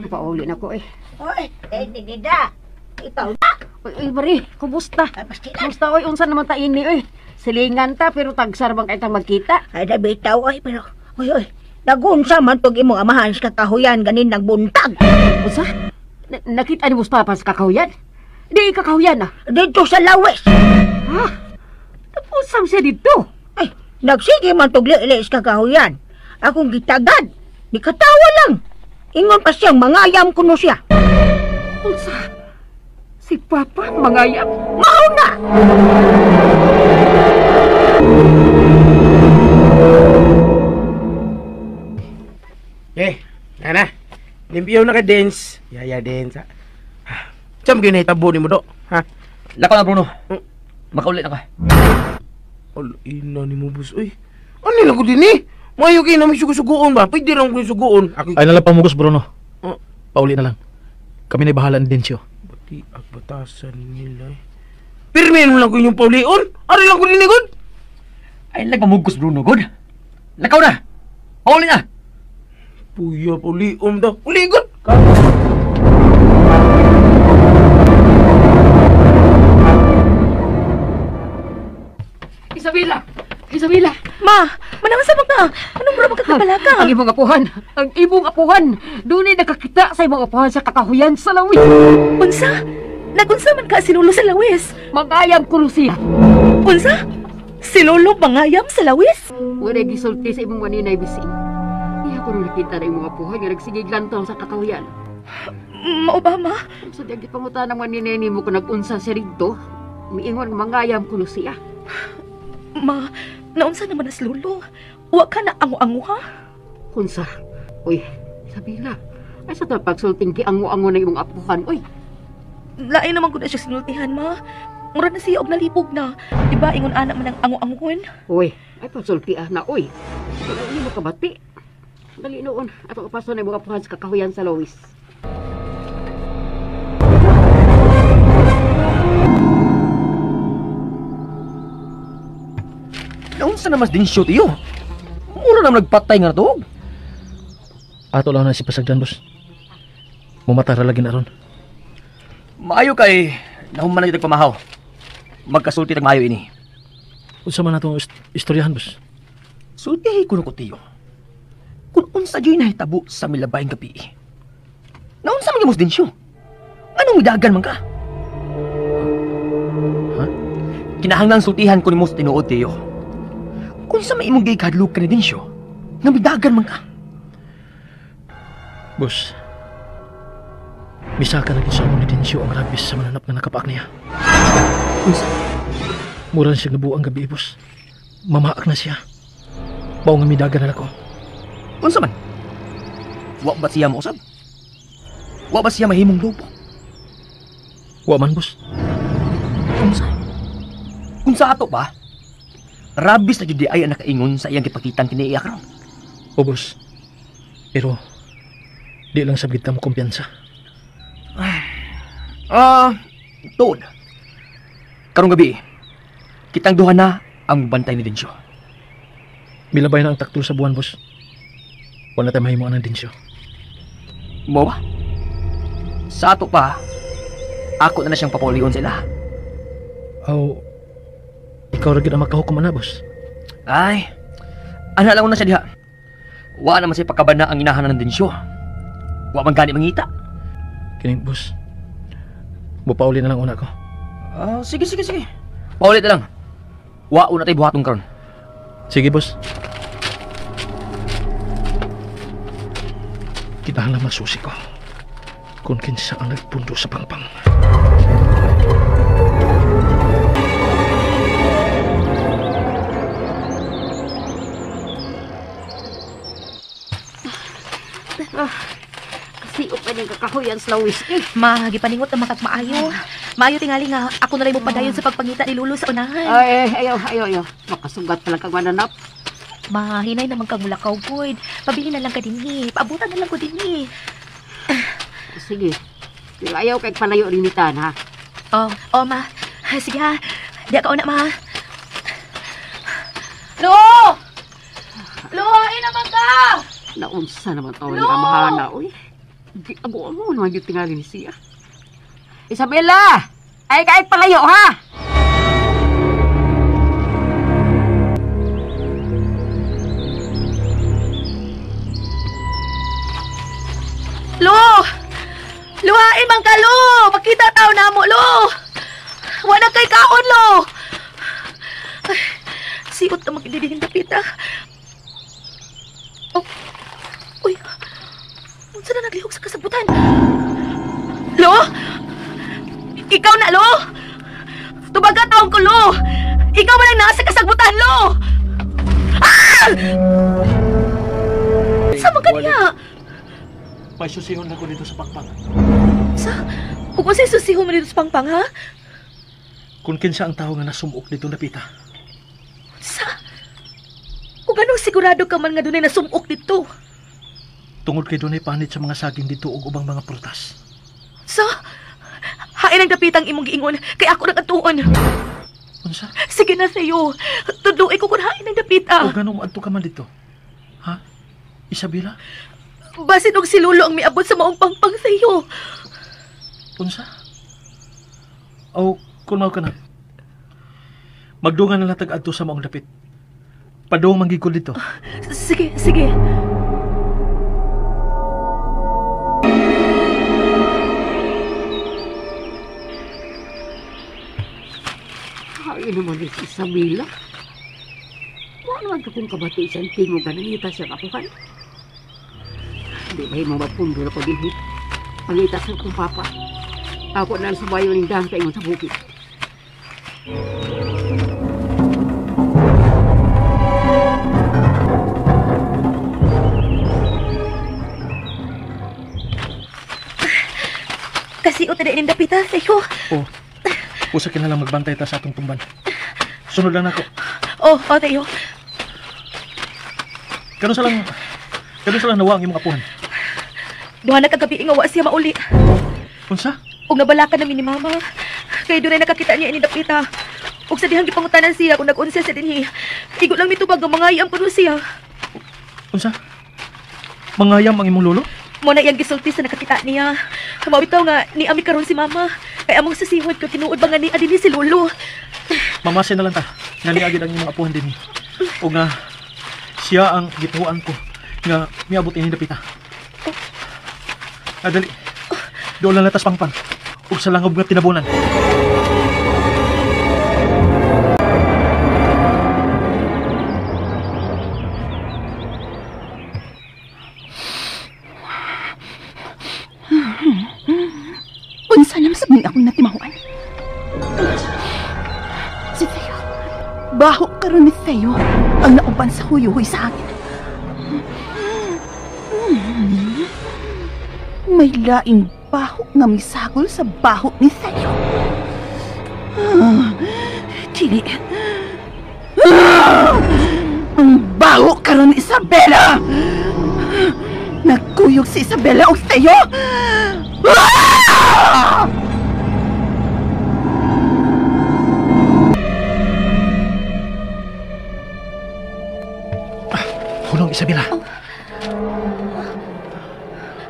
Pauli na ko Oy, Dida. Ikaw na. Uy, Mari, kumusta? Kumusta, oy? Unsa naman ta ini, oy? Silingan ta, pero tagsar bang kaitang magkita? Ay, nabitaw, pero, oy, nagunsa man tog imong amahan sa kakahuyan ganin ng buntag. Unsa? Nakita ni Mustafa sa kakahuyan? Di kakahuyan na. Dito sa lawes. Ha? Napusam siya dito. Ay, nagsige man tog lilis kakahuyan. Akong gitagad. Di katawa lang. Ingon pa siyang mangayam kuno siya. Unsa? Si Papa mangayam? Mao na! Nana. Limpyo na ka, Dens. Yaya, Dens, ha? Saan mo ginahitabo ni mo, do? Ha? Lakaw na, Bruno. Makaulit na ka. Ina ni mo, boss. Uy, ano lang ko din Mayo kayo na may sugusugoon ba? Pwede rin ko yung sugoon. Ay nalang pamugos, Bruno. Pauli na lang. Kami na bahala ni Dinsyo. Bati at batasan nila Pirmin mo lang ko yung paulion. Ano lang ko din God? Ay nagpamugos, Bruno, good. Lakaw na. Pauli na. Puya, paulion daw. Uli, God. Isabela! Isabela! Ma, manang sa mga. Anong bro magkakabalaka? Ang imong apuhan! Ang imong apuhan! Doon ay nakakita sa imong apuhan sa kakahuyan sa lawis! Unsa? Nagunsa man ka si Lolo sa lawis? Magayam ko siya! Unsa? Si Lolo mangayam sa lawis? Wala gisulti sa imong maninay bising. Iya ko nung nakita na imong apuhan nga nagsigig lantong sa kakahuyan. Mao ba, ma? Sa diyag ipangutan ng maninay ni mo kung nag-unsa siya rito, miingon mangayam ko siya. Ma, naunsa naman na si Lolo? Wa ka na ango-ango, ha? Kunsa, Uy, Isabela, ay sa pagsulting kiango-ango na imong apuhan, uy. Lain naman ko na siya sinultihan, ma. Murad na siya og nalipog na. Diba, ingon anak man ang ango-angon? Uy, ay pagsultihan na, uy. Wala hindi mo kabati. Dali noon, ato kapaso na imong apuhan sa kakahuyan sa Lois. Naunsa na mas din siyo, tiyo? Mura na nagpatay nga na to. Ato lang na si Pasagdan, boss. Mumatara lagi na ron. Maayo kay nahuman na kita pamahaw. Magkasulti tag maayo ini. Unsa man natong istoryahan, boss? Sultihay ko na ko, tiyo. Kung unsa dyan nahitabo sa milabayang gabi. Naunsa man yung din siyo? Anong midagan man ka? Ha? Kinahanglang sultihan ko ni Mus tinuod, tiyo. Kung sa maimong gay kadlok ka ni Densyo, nga midagan man ka. Boss, misa ka na gisamo ni Densyo ang rabis sa mananap nga nakapaak niya. Unsa? Mura na siya nabuang gabi, boss. Mamaak na siya. Bao nga midagan na ako. Unsa man? Wa ba siya mausab? Wa ba siya mahimong lobo? Wa man, boss. Unsa? Kung sa ato ba? Rabis na judi ay ang nakaingon sa iyang gipakitan kini iyak ron. O, boss. Pero, di lang sabgit mo kumpiyansa. Toad. Karong gabi, kitang duha na ang bantay ni Densyo. Milabay na ang taktol sa buwan, boss. Wala tayo mahimuan ng Densyo. Mo ba? Sa ato pa, ako na siyang papulion sila. Ikaw rin ang makahukom na, boss. Ay, ana lang na siya diha. Wa naman siya pagkabana ang inahanan ng Densyo. Wa man gani mangita. Kining, boss. Mupauli na lang una ko. Sige. Pauli na lang. Wa una tayo buhatong karon. Sige, boss. Kinahanglan masusi ko kung kinsa ang nagpundo sa pangpang. Kasi pa niyang kakahuyan sa Lois. Ma, gipaningot na makat maayo. Maayo tingali nga, ako na rin mo padayon sa pagpangita ni Lulu sa unahan. Ayaw. Makasugat pa lang kang mananap. Ma, hinay naman kang mulakaw, boy. Pabili na lang ka dinhi. Paabutan na lang ko dinhi. Sige. Pero ayaw kay palayo rin ni Tan, ha? Ma. Sige ha. Di ka una, ma. Lo! Lo, ay naman ka! Naunsa naman tao ni kamahana, uy. Ako naman yung tingali ni siya. Isabela! Ay kahit palayo, ha? Lo! Luhain man ka, Lo! Makita tao na mo, Lo! Wala kay kaon, Lo! Ay, siot na magdidihing dapit, ha? Uy! Unsa na naglihok sa kasabutan? Lo! Ikaw na, Lo! Tubaga taong ko, Lo! Ikaw man ang nasa kasabutan, Lo! Ah! Sama ka niya? May susihon ako dito sa pangpang. Kung kasi susihon mo dito sa pangpang, ha? Kung kinsa ang tao nga nasumok dito napita. Kung anong sigurado ka man nga dunay nasumok dito? Tungod kay dunay panit sa mga saging dito ug ubang mga prutas. Hain ang dapitang imong giingon, kay ako nagatuon. Unsa? Sige na sa'yo. Tudloy ko kung hain ang dapita. O ganong adto ka man dito? Ha? Isabela? Basin og si Lolo ang miabot sa maong pangpang sa'yo. Unsa? Kung mao ka na. Magdungan na lang tag-adto sa maong dapit. Padung manggigol dito. Sige. Ay, naman ni si Isabela. Wala naman ka kung kabati siyang tingog na nangita siya kapuhan. Hindi ba yung mga pundo na ko din, pangita sa kong papa. Ako na ang subayo ng dahan kayo sa bukit. ning dapita, Tayo. Oh, usa ka na lang magbantay ta sa atong tumban. Sunod lang ako. Oh, Tayo. Kano sa lang nawa ang imong apuhan? Duha na kagabi nga wa siya mauli. Unsa? Ug nabalakan namin ni Mama. Kay doon ay nakakita niya ini dapita. Ug sa dihang gipangutanan siya kung nag-unsa sa dinhi. Igo lang mitubag nga mangayam kuno siya. Unsa? Mangayam ang imong lolo? Mo na iyang gisulti sa nakakita niya. Mawitaw nga ni ami karon si Mama. Kay among sasihod ko tinuod ba nga ni adili si Lolo. Mamasin na lang ta. Nga ni agad ang imong apuhan din. O nga siya ang gituan ko nga miabot ini dapita. Adali. Doon lang natas pangpang. Ug sa langob nga tinabunan. Unsa na masabing akong natimahuan? Si Theo. Baho karon ni Theo ang nauban sa huyuhoy sa akin. May laing baho nga misagol sa baho ni Theo. Dili. Ang baho karon ni Isabela. Nagkuyog si Isabela o Theo. Hulong Isabela.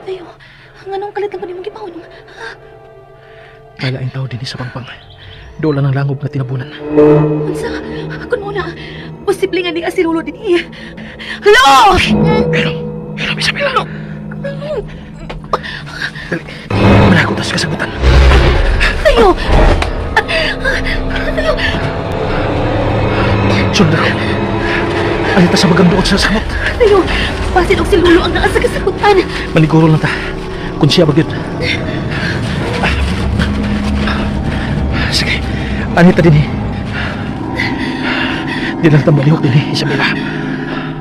Tayo, nganong kalit lang ko nimong gipahon. Kalaing tao din sa pangpang. Doon lang ang langob nga tinabunan. Unsa? Kun muna. Posible nga ni si Lolo dinhi. Hello! Hello Isabela. Dali. Manakot tas kasagutan. Tayo! Tayo! Sunod ako. Alita sa magang doon sa samot. Tayo! Basin og si Lolo ang naasa kasagutan. Maniguro lang ta. Kung siya bagyod. Sige. Anita din eh. Di lang ta malihok din eh, Isabela.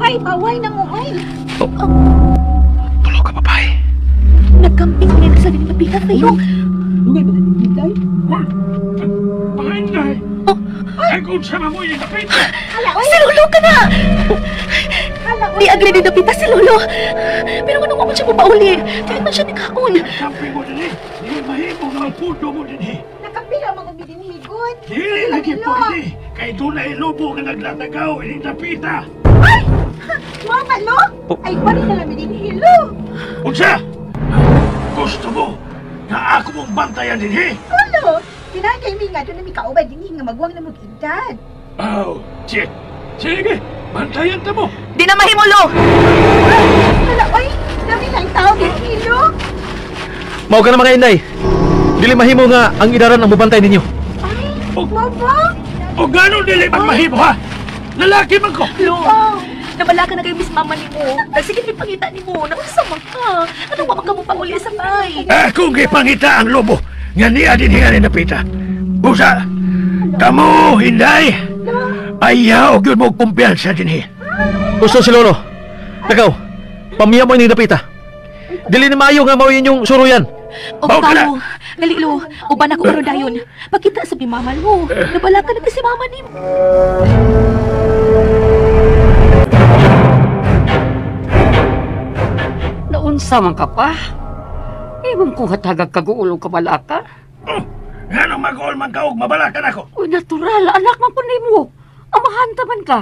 Ay, baway na mo, ay. Tulog ka, babae. Nagkamping niya sa din napita tayo. Hindi ba nagpintay? Pahinday! Ay, kung sama mo yung napita! Si Lolo ka na! Di agli din napita si Lolo. Pero kung naman siya papauli, kahit man siya ni Kaon. Kamping mo din eh! Di mahimo nga ang pundo mo din eh! Nakapila mga bidinhigot. Dili lagi po din eh! Kaya doon na ilobo nga naglatagaw ining napita! Ay! Mama, no? Ay, bari na lang bidinhilo. Unsa? Gusto mo na ako mong bantayan din eh? Ano? Tinagay mi nga doon na mi kaubay din nga magwang na mag-edad. Oh, shit! Sige, bantayan ta mo! Di na mahimulo! Hala, ay! Dami na yung tao bidinhilo. Mao ka na mga inday. Dili mahimo nga ang idaran ang mubantay ninyo. Ay, mama! O gano'n dili man mahimo ha? Lalaki man ko! Lolo! Nabala ka na kayo Miss Mama ni mo. Nagsigit may pangita ni mo. Nakasama ka. Anong wapag ka mo pauli sa bay? Akong gipangita ang lobo nga niya din hinga ni napita. Busa, kamo, hinday, ayaw yun mo kumpiyansa din eh. Gusto si Lolo. Nakaw, pamiya mo ining dapita. Dili ni maayo nga mao inyong suruyan. O Bawa ka na. tao, galilo, uban ako karon dayon. Pagkita sa mama mo. Nabala ka na kasi mama ni mo. Naunsa man ka pa? Ibang kung hatagag kaguulo ka balaka? Oh, nga nang mag-all man ka og mabalakan ako. Uy, natural. Anak man po mo. Amahan taman ka.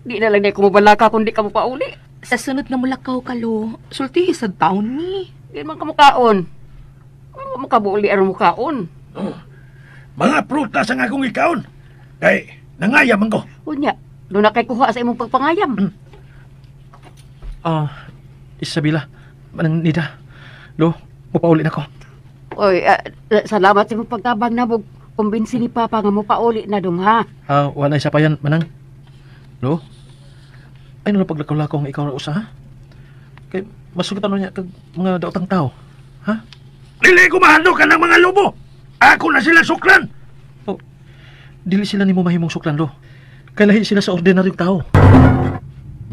Di na lang na kumabalaka kung di ka mo pauli. Sa sunod nga mulakaw ka, lo. Sulti sa taon ni. Di man ka mukaon. Ano mo kabuli ang mukaon? Oh, mga prutas ang akong ikaon. Kay, nangayam man ko. Unya, doon na kay kuha sa imong pagpangayam. Isabela, manang nida. Lo, mupauli na ko. Uy, salamat sa imong pagtabang na bug. Kumbinsi ni Papa nga mo pauli na dong ha. Wala isa pa yan, manang. Lo, ay nung paglakaw-lakaw nga ikaw na usa, ha? Kay, masulitan niya kag mga daotang tao. Ha? Dili ko mahando ka ng mga lobo. Ako na sila suklan. Dili sila ni mo mahimong suklan, lo. Kay lahi sila sa ordinaryong tao.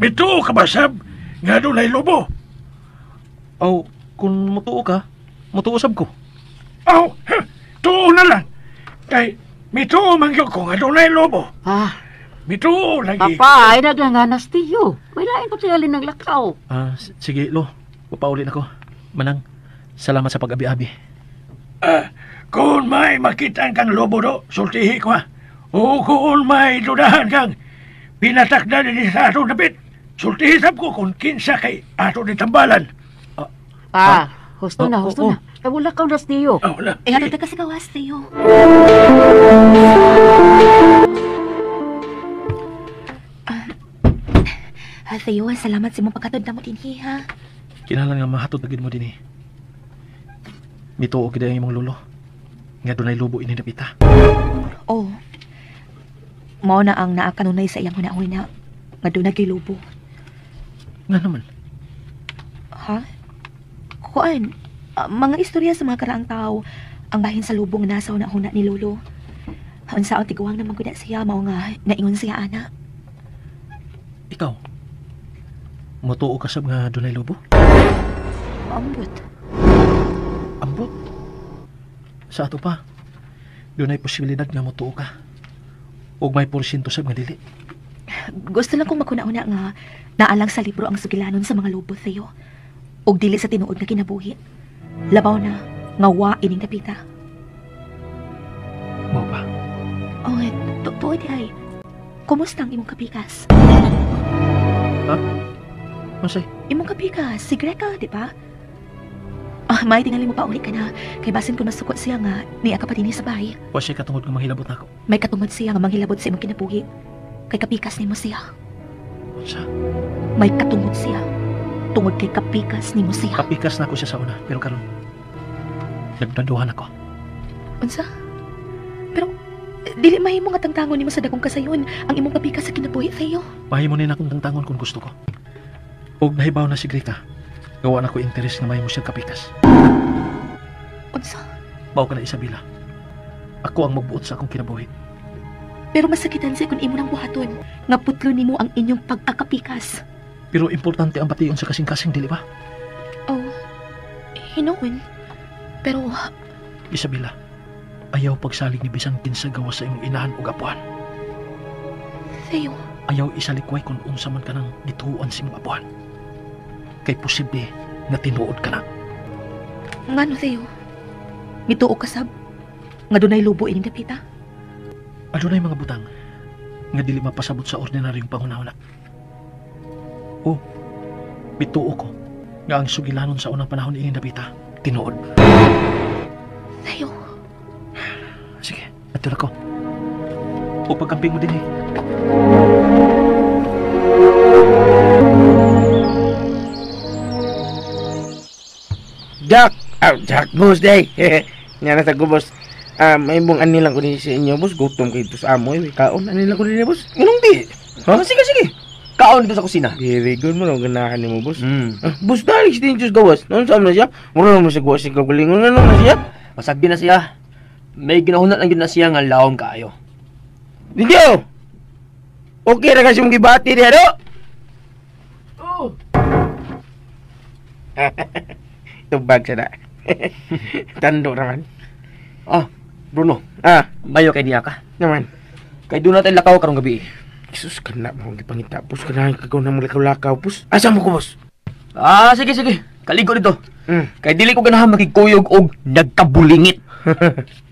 Bituo ka ba, Sab? Nga doon ay lobo. Kung mutuo ka, mutuo sab ko. Aw, tuo na lang. Kay, mituo man yun ko nga doon ay lobo. Mituo lagi. Papa, ay naglanganas tiyo. Walain ko tingalin ng lakaw. Sige, Lo. Papaulin ako. Manang, salamat sa pag-abi-abi. Kung may makitaan kang lobo do, sultihi ko ha. O kung may dudahan kang pinatakda din sa atong dapit, sultihi sab ko kung kinsa kay ato ni tambalan. Husto na. Ay, wala kang ras tiyo. Wala. Ano ka sa gawas, Teo? Teo, salamat sa mong pagkatod na mo din, ha? Kinahanglan nga mahatod agad mo din eh. Mituo kita ang imong lolo. Nga dunay lobo ini napita. Oh. Mao na ang naa kanunay sa iyang hunahon na nga doon nagilubo. Nga naman. Ha? Kuan, mga istorya sa mga karaang tao ang bahin sa lubong nasa hunahuna ni Lolo. Unsa ang tiguang naman gud siya mao nga naingon siya ana. Ikaw, mutuo ka sab nga dunay lobo? Ambot. Ambot? Sa ato pa, dunay posibilidad nga mutuo ka. Ug may porsyento sab nga dili. Gusto lang kong makuna-una nga naalang sa libro ang sugilanon sa mga lobo, Theo. Ug dili sa tinuod nga kinabuhi. Labaw na nga wa ining napita. Mao ba? Tuod ay. Kumusta ang imong kapikas? Ha? Masay? Imong kapikas, si Greca, di ba? May tingali mo pa ulit ka na. Kay basin ko nasukot siya nga niya ka pa din sa bahay. Wa siya katungod nga manghilabot nako. May katungod siya nga manghilabot sa imong kinabuhi. Kay kapikas nimo siya. Unsa? May katungod siya. Tungod kay kapikas nimo siya. Kapikas na ako siya sa una, pero karon nagdaduhan ako. Unsa? Pero dili mahimo nga tangtangon nimo sa dagong kasayon ang imong kapikas sa kinabuhi, Theo. Mahimo ni akong tangtangon kung gusto ko. Og nahibaw na si Greta. Gawa na ko interes nga mahimo siya kapikas. Unsa? Baw ka na Isabela. Ako ang magbuot sa akong kinabuhi. Pero masakitan siya kung imo nang buhaton nga putlo nimo ang inyong pagkakapikas. Pero importante ang bation sa kasing-kasing, dili ba? Oh, hinuon. Pero Isabela, ayaw pagsalig ni bisang kinsa gawa sa imong inahan ug apuhan. Theo, ayaw isalikway kung unsa man kanang gituon sa imong apuhan. Kay posible nga tinuod ka na. Ngano, Theo? Mituo ka sab nga dunay lubo ining dapita. Adunay mga butang nga dili mapasabot sa ordinaryong panghunahuna. O, bituo ko nga ang sugilanon sa unang panahon ining dapita tinuod. Theo. Sige, ato na ko. O pagkamping mo din eh. Jack! Jack, boss, day! Nga na ko, boss. May mong anilang ko din sa inyo, boss. Gutom kayo sa amoy. Kaon, anilang ko din, boss. Anong di? Ha? Sige. Kaon dito sa kusina. Very good mo, ganahan ni mo, boss. Boss, dahil si Tinchus gawas. Noon saan na siya? Mura naman siya gawas siya kagalingon. Ano na siya? Masagdi na siya. May ginahunat lang yun na siya nga laong kaayo. Dito! Okay na kasi mong gibati niya, no? Oo. Tubag siya na. Tando naman. Bruno. Bayo kay niya ka. Naman. Kay doon natin lakaw karong gabi. Jesus, kana mo ang gipangita. Boss, kana kagaw na mong lakaw-lakaw, boss. Asa mo ko, boss? Sige. Kaligo dito. Kay dili ko ganahan magigkuyog og nagkabulingit.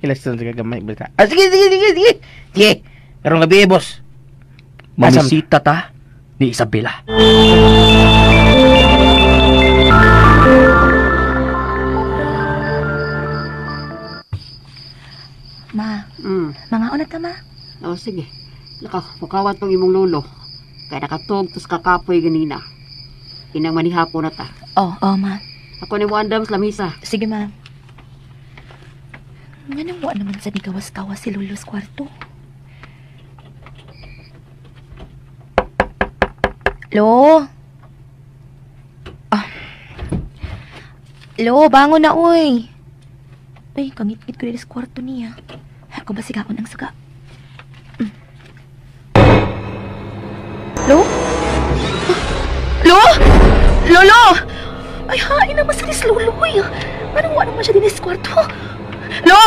Ilas na sa kagamay, balita. Sige. Sige. Karong gabi, boss. Mamisita ta ni Isabela. Ma, mga una ta, ma. Sige. Nakapukawat tong imong lolo. Kaya nakatog tos kakapoy ganina. Inang manihapon na ta. Oo, ma. Ako ni Wandam sa lamisa. Sige, ma. Nga nang wa naman sa nigawas-kawas si Lolo sa kwarto. Lo? Lo, bangon na, uy. Ay, kangit-ngit ko rin sa kwarto niya. Ako ba sigaon ang suga? Lo? Lo? Lolo! Ay, hain naman sa Lolo, uy. Anong wa naman siya din sa kwarto? Lo!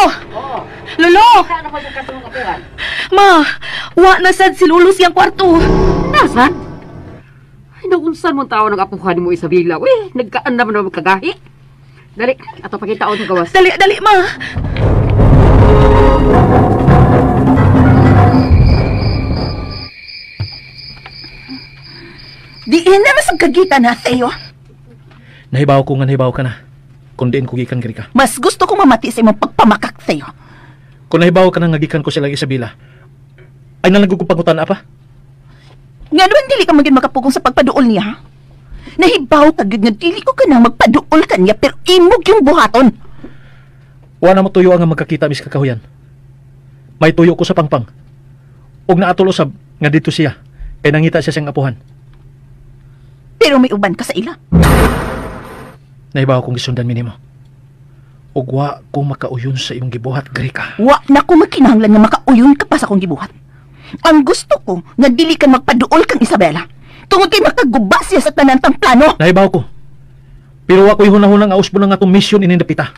Lolo! Saan ako sa katulong kapuhan? Ma, wa na sad si Lolo siyang kwarto. Nasaan? Ay, naunsan mong tao ng apuhan mo, Isabela. Uy, nagkaan naman naman kagahi. Dali, ato pakita ako sa gawas. Dali, dali, ma. Diin na masagkagita na, Theo. Nahibaw ko nga nahibaw ka na. Kung diin ko gikan kiri ka. Mas gusto kong mamati sa imong pagpamakak, Theo. Kung nahibaw ka na nga gikan ko sila Isabela, ay nalagugupangutan apa? Nga naman dili ka maging makapugong sa pagpaduol niya, ha? Nahibaw ka nga dili ko ka nang magpaduol ka niya, pero imog yung buhaton. Wala mo tuyo nga magkakita mis kakahuyan. May tuyo ko sa pangpang. Og naatulosab nga dito siya, kay nangita siya siyang apuhan. Pero may uban ka sa ila. Nahibaw kong gisundan minimo. Og wa ko makauyon sa imong gibuhat, Grika. Wa na ko makinahanglan nga makauyon ka pa sa kong gibuhat. Ang gusto ko, nga dili ka magpaduol kang Isabela. Tungod kay makaguba siya sa tanantang plano. Nahibaw ko. Pero wa ko'y hunahunang ausbo na nga itong misyon inindapita.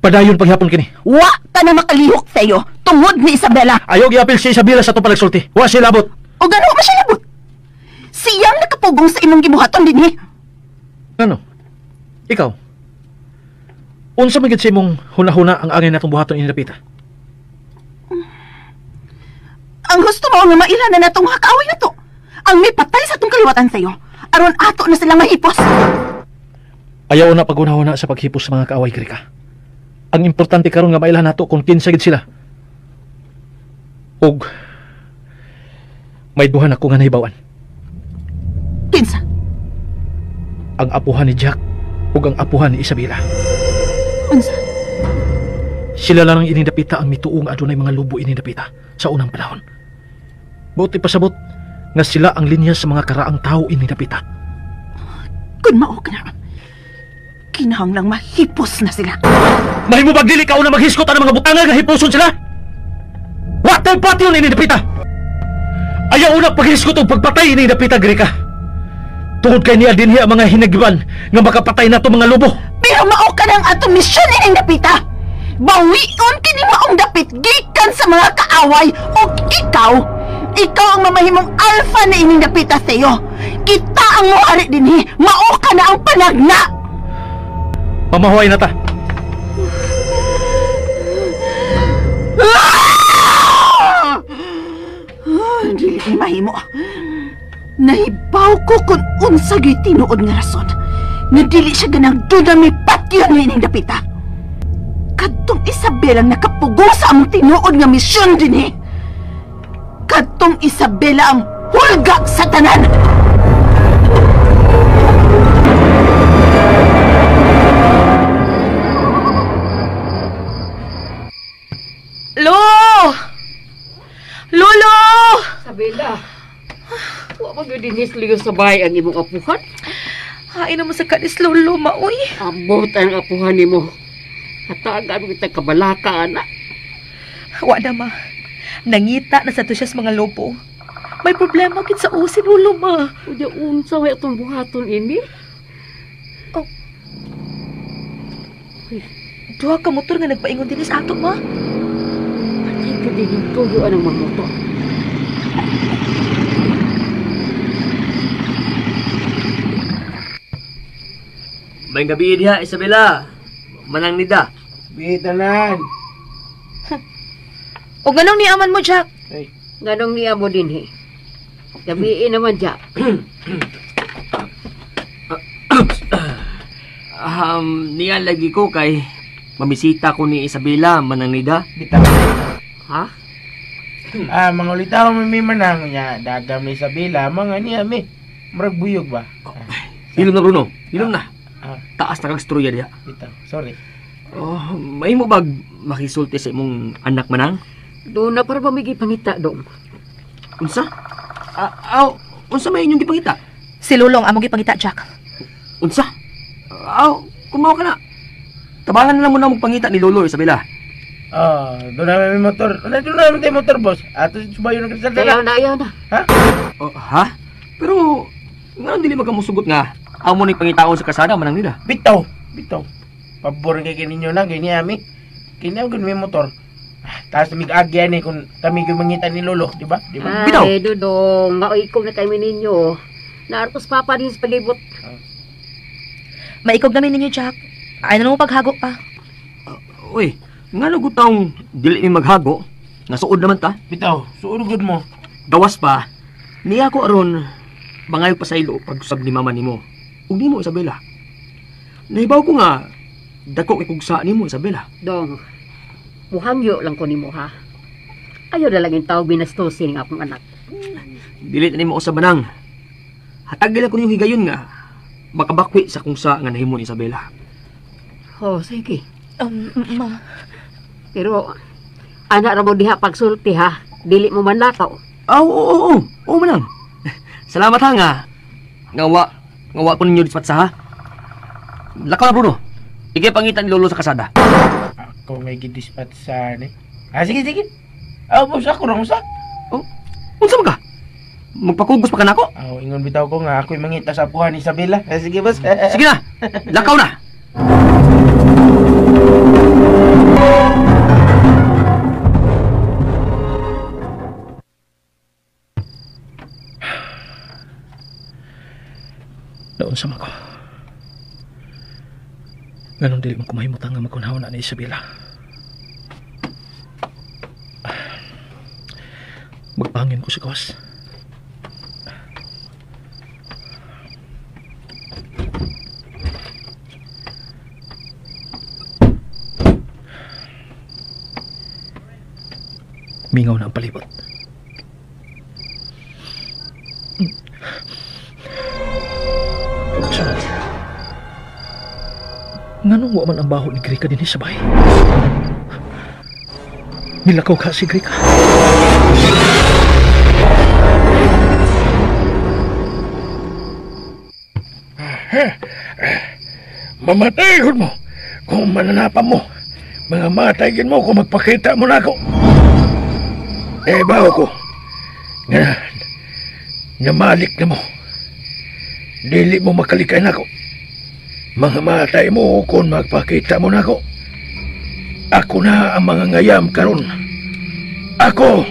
Padayon paghapon kini. Wa ka na makalihok sa'yo, tungod ni Isabela. Ayaw giapil si Isabela sa itong palagsulti. Wa siya labot. O gano'n ba siya labot? Siyang nakapugong sa imong gibuhaton din, eh. Ano? Ikaw? Unsa magid sa imong hunahuna ang angin natong buhaton inindapita? Ang gusto mo nga mailan na natong mga kaaway na to. Ang may patay sa itong kaliwatan sa'yo. Aron ato na silang mahipos. Ayaw na paghunahuna sa paghipos sa mga kaaway, Grika. Ang importante karon nga mailan nato kung kinsa gid sila. Og may duha ako nga nahibawan. Kinsa? Ang apuhan ni Jack ug ang apuhan ni Isabela. Unsa? Sila lang ang inindapita ang mituong adunay mga lubo inindapita sa unang panahon. Buti pasabot nga sila ang linya sa mga karaang tao inindapita. Kung mao ka na, kinahanglang mahipos na sila. Mahimo bagdili ka una maghiskot ang mga butanga nga hiposon sila. What the pati yun inindapita? Ayaw una paghiskot o pagpatay inindapita, Grika. Tungod kay niya dinhi ang mga hinagiban nga makapatay na to mga lubo. Pero mao ka ng atong misyon ni Dapita. Bawion kini maong dapit gikan sa mga kaaway ug ikaw ang mamahimong alpha na ining Dapita sa'yo. Kita ang muhari dinhi, mao ka na ang panagna. Pamahuay na ta. Dili kay mahimo. Nahibaw ko kung unsa gyud tinuod nga rason. Nga dili siya ganang dunami patyon ni ining Dapita. Kadtong Isabela ang nakapugong sa among tinuod nga misyon dinhi. Kadtong Isabela ang hulga sa tanan. Lolo! Isabela, wa magdinis liyo sa bahay ang imong apuhan. Hain naman sa kanis Lolo, maoy. Abot ang apuhan nimo. Hatagan mo itang kabalaka, anak. Wa na, ma. Nangita na sa to siya sa mga lobo. May problema kit sa usin, Lolo, ma. Unya unsa way atong buhaton ini? Oh. Duha ka motor nga nagpaingon din sa ato, ma. Pati ka din yung tuyuan ng mga motor. May gabi diha, Isabela. Manang nida. Bitanan. O ganong niaman mo, Jack? Ganong niya mo din, he. Gabiin naman, Jack. Niyan lagi ko kay mamisita ko ni Isabela, manang nida. Bitaw. Ha? Mga ulitaw may manang niya. Dagam ni Isabela, mga niya may. Marag buyog ba? Hilom na, Bruno. Hilom na. Taas na kang storya diha. Bitaw, sorry. Oh, may mo bag makisulti sa imong anak manang? Doon na para bamigi pangita, dong. Unsa? Unsa may inyong gipangita? Si Lulong among gipangita, Jack. Unsa? Kumawa ka na. Tabangan na lang mo na mong pangita ni Lolo, Isabela. Doon na may motor. Doon na may motor, boss. Ato subayo ng kristal dala. Ayaw na. Ha? Ha? Pero, nga dili magamusugot nga. Amo ni pangitaon sa kasada, manang nila. Bitaw. pabor kay kininyo lang kini ami. Kini ang may motor. Tapos mig-agyan eh kung kami mangita ni Lolo, di ba? Di ba? Bitaw. Ay, Dudong, mauikog na kami ninyo. Naartos papa din sa palibot. Maikog namin ninyo, Jack. Ay na mo paghago pa. Uy, nga nagutang dili mi maghago. Nasuod naman ta. Bitaw, suod gud mo. Gawas pa. Niya ko aron bangayo pa sa ilo pag-usab ni mama nimo. Ug nimo Isabela. Nahibaw ko nga dako kay kugsa nimo Isabela. Dong, muhangyo lang ko nimo ha. Ayaw na lang yung tawag binastusin ng akong anak. Dili na nimo usab manang. Hatag gila ko niyong higayon nga makabakwi sa kungsa nga nahimo ni Isabela. Oh, sige. Ma. Pero anak ra mo diha pagsulti ha. Dili mo man lakaw. Oo manang. Salamat ha nga. Ngawa ko ninyo dispat sa ha. Lakaw na Bruno. Igay pangitan ni Lolo sa kasada. Ako may gidispat sa ni. Sige. Boss, ako rong sa. Unsa man ka? Magpakugos pa ka nako? Ingon bitaw ko nga ako'y mangita sa apuhan ni Isabela. Sige, boss. Sige na. Lakaw na. Naon sa ko. Ganon dili mo kumahimutang nga makunahon na ni Isabela. Magpangin ko si Kos. Mingaw na ang palibot. Nganong wa man ang baho ni Grika din sa bahay? Nilakaw ka si Grika. Mamatay mo. Kung mananapan mo, mga matayin mo kung magpakita mo na ako. Bawa ko. Nga malik na mo. Dili mo makalikay na ako. Mga matay mo kung magpakita mo na ako. Ako na ang mga ngayam karon. Ako!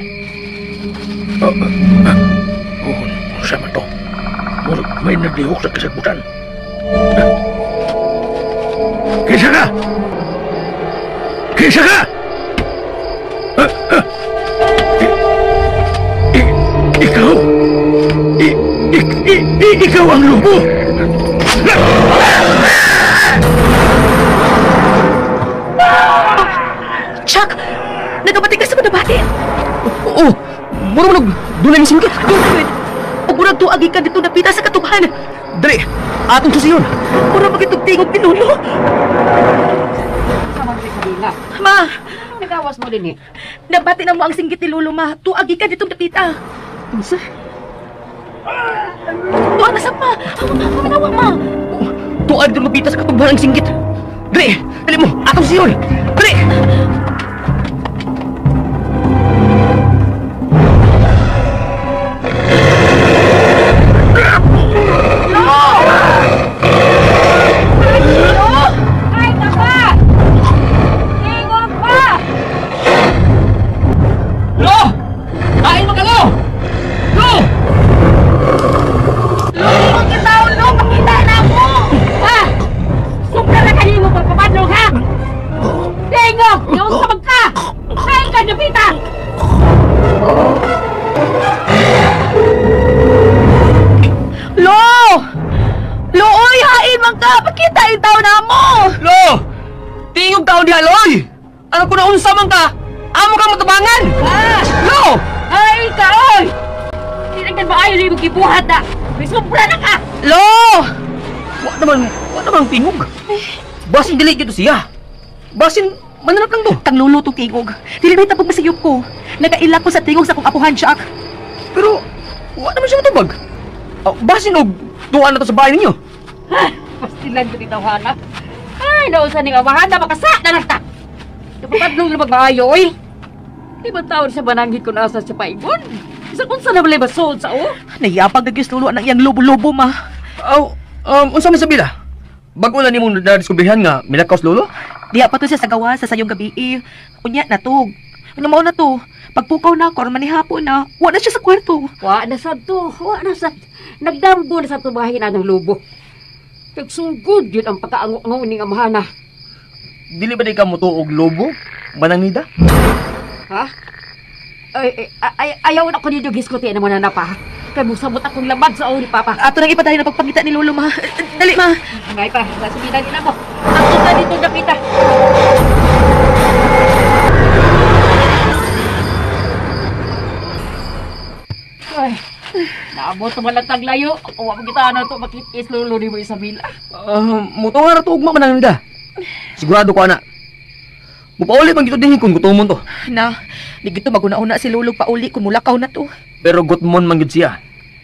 Sama to. May naglihok sa kasagutan. Kisa ka! Kisa ka! Ikaw! Ikaw ang lobo! Chuck! Nagabati ka sa madabati! Oo! Murag dunay mising ka! Huwag mo nagtuagi ka dito napita sa katubahan! Dali! Atong susiyon! Murag magitugtingog ni Lolo! Ma! Nagawas mo din eh. Nabati na mo ang singgit ni Lolo, ma. Tuagi ka dito napita! Masa? Tuwa na sa ma! Manawa, ma! Tuag dito mapita sa katubahan ng singgit! Dali! Dali mo! Atong susiyon! Dali! Aloy! Ano ko na unsa man ka? Amo ka matabangan! Lo! Ay, ka, oy! Hindi na maayo na yung gibuhat na! May sobra na ka! Lo! Wa naman tingog. Basin dili dito siya. Basin, mananap lang to. Kang luluto tingog. Dili may tapog masayop ko. Nagaila ko sa tingog sa kong apuhan, Jack. Pero, wa naman siya matubag. Basin og tuwa na to sa bahay ninyo. Ha! Pastilan ko dito, Hana. Ay, nausan ni Amahan na makasa na nagtak. Dapat nung lumag maayo, oy. Di ba taon sa bananggit ko nasa sa paigon? Isa kung saan na balay basod sa o? Nayapag nagis lulo ang iyang lobo-lobo, ma. Unsa man sabila? Bago na nimo nadiskubrihan nga milakaw sa lolo? Diya pa to siya sa gawa sa sayong gabi. Unya na to. Unya mao na to. Pagpukaw na ako, manihapon na, wa na siya sa kwarto. Wa na sad to. Wa na sad. Nagdambo na sa tubahin na ng lobo. Nagsugod yun ang pagkaango ning amahana. Dili ba di ka mutuog lobo? Manang nida? Ha? Ayaw na ko ninyo giskutin naman na pa. Kaya musabot akong labad sa uli, Papa. Ato nang ipadayon na pagpangita ni Lolo, ma. Dali, ma. Ngay pa, nasubidan din ako. Ako na dito nakita. Ay, naabot naman lang taglayo. Huwag mo kita na ito makitis Lolo ni mo Isabela. Muto nga rato ugma manang nida. Sigurado ko, anak. Mupaulit man gito din kung gutomon to. Na, di gito maguna-una si Lolo pauli kung mulakaw na to. Pero gutmon man gid siya.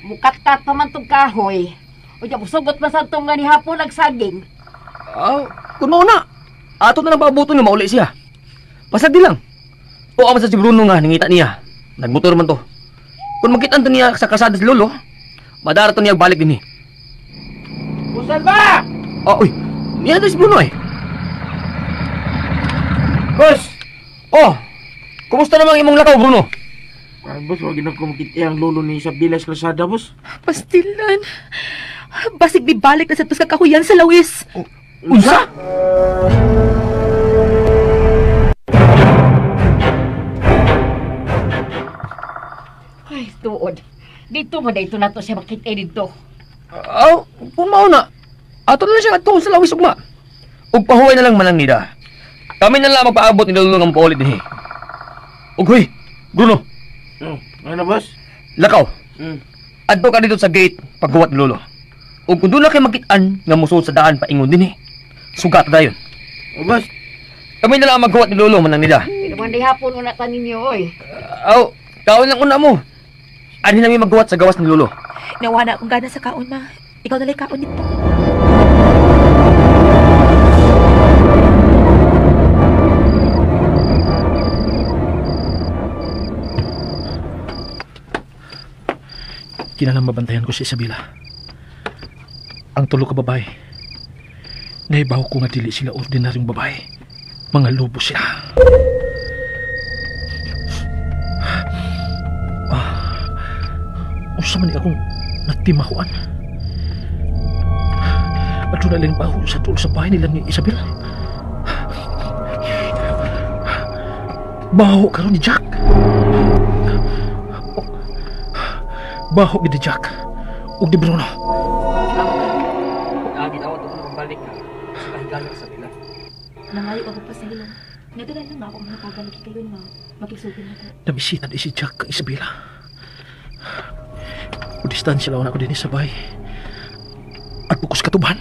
Mukat-kat pa man tong kahoy. O diya, musugot pa sa itong nga ni hapon nagsaging. Kung mauna, ato na nababuto nga mauli siya. Pasag di lang. O aman sa si Bruno nga, nangita niya. Nagmotor man to. Kung makitaan to niya sa kasada si Lolo, madara to niya balik din eh. Busan ba? Uy, niya to si Bruno eh. Boss! Kumusta namang imong lakaw, Bruno? Boss, wag na ko makita ang lolo ni Isabela sa kalsada, boss. Pastilan. Basig bibalik na sa tos kakahuyan sa lawis. Unsa? Ay, tuod. Dito mo dito na to siya makita dito. Kung mauna, ato na lang siya at sa lawis ugma. Ug pahuway na lang manang nida. Kami na lang magpaabot ni Lolo ng paulit din eh. Ug hoy, Bruno. Ano, boss? Lakaw. Adto ka dito sa gate pagguwat ni Lolo. Ug kung doon na kayo makitaan nga musuod sa daan paingon din eh. Sugat na yun. Boss? Kami na lang magguwat ni Lolo manang nida. Pero man di hapon una tanin niyo, oy. Kaon lang una mo. Ani namin magguwat sa gawas ni Lolo. Nawa na akong gana sa kaon, ma. Ikaw na lang kaon dito. Kinalang mabantayan ko si Isabela. Ang tulo ka babae. Naibaw ko nga dili sila ordinaryong babae. Mga lobo sila. Usa man akong nagtimahuan. At na lang baho sa tulo sa bahay nila ni Isabela. Baho karon ni Jack. Baho gid ni Jack ug di Bruno. Ginawa to ko balik na. Sa kahigala sa Isabela. Nangayo ako pa sa hilong. Nagdagan lang ako makagalit kayo, ma. Makisugin na ko. Nabisita ni si Jack kang Isabela. O distansya lang ako din sa bahay. At bukas katuban.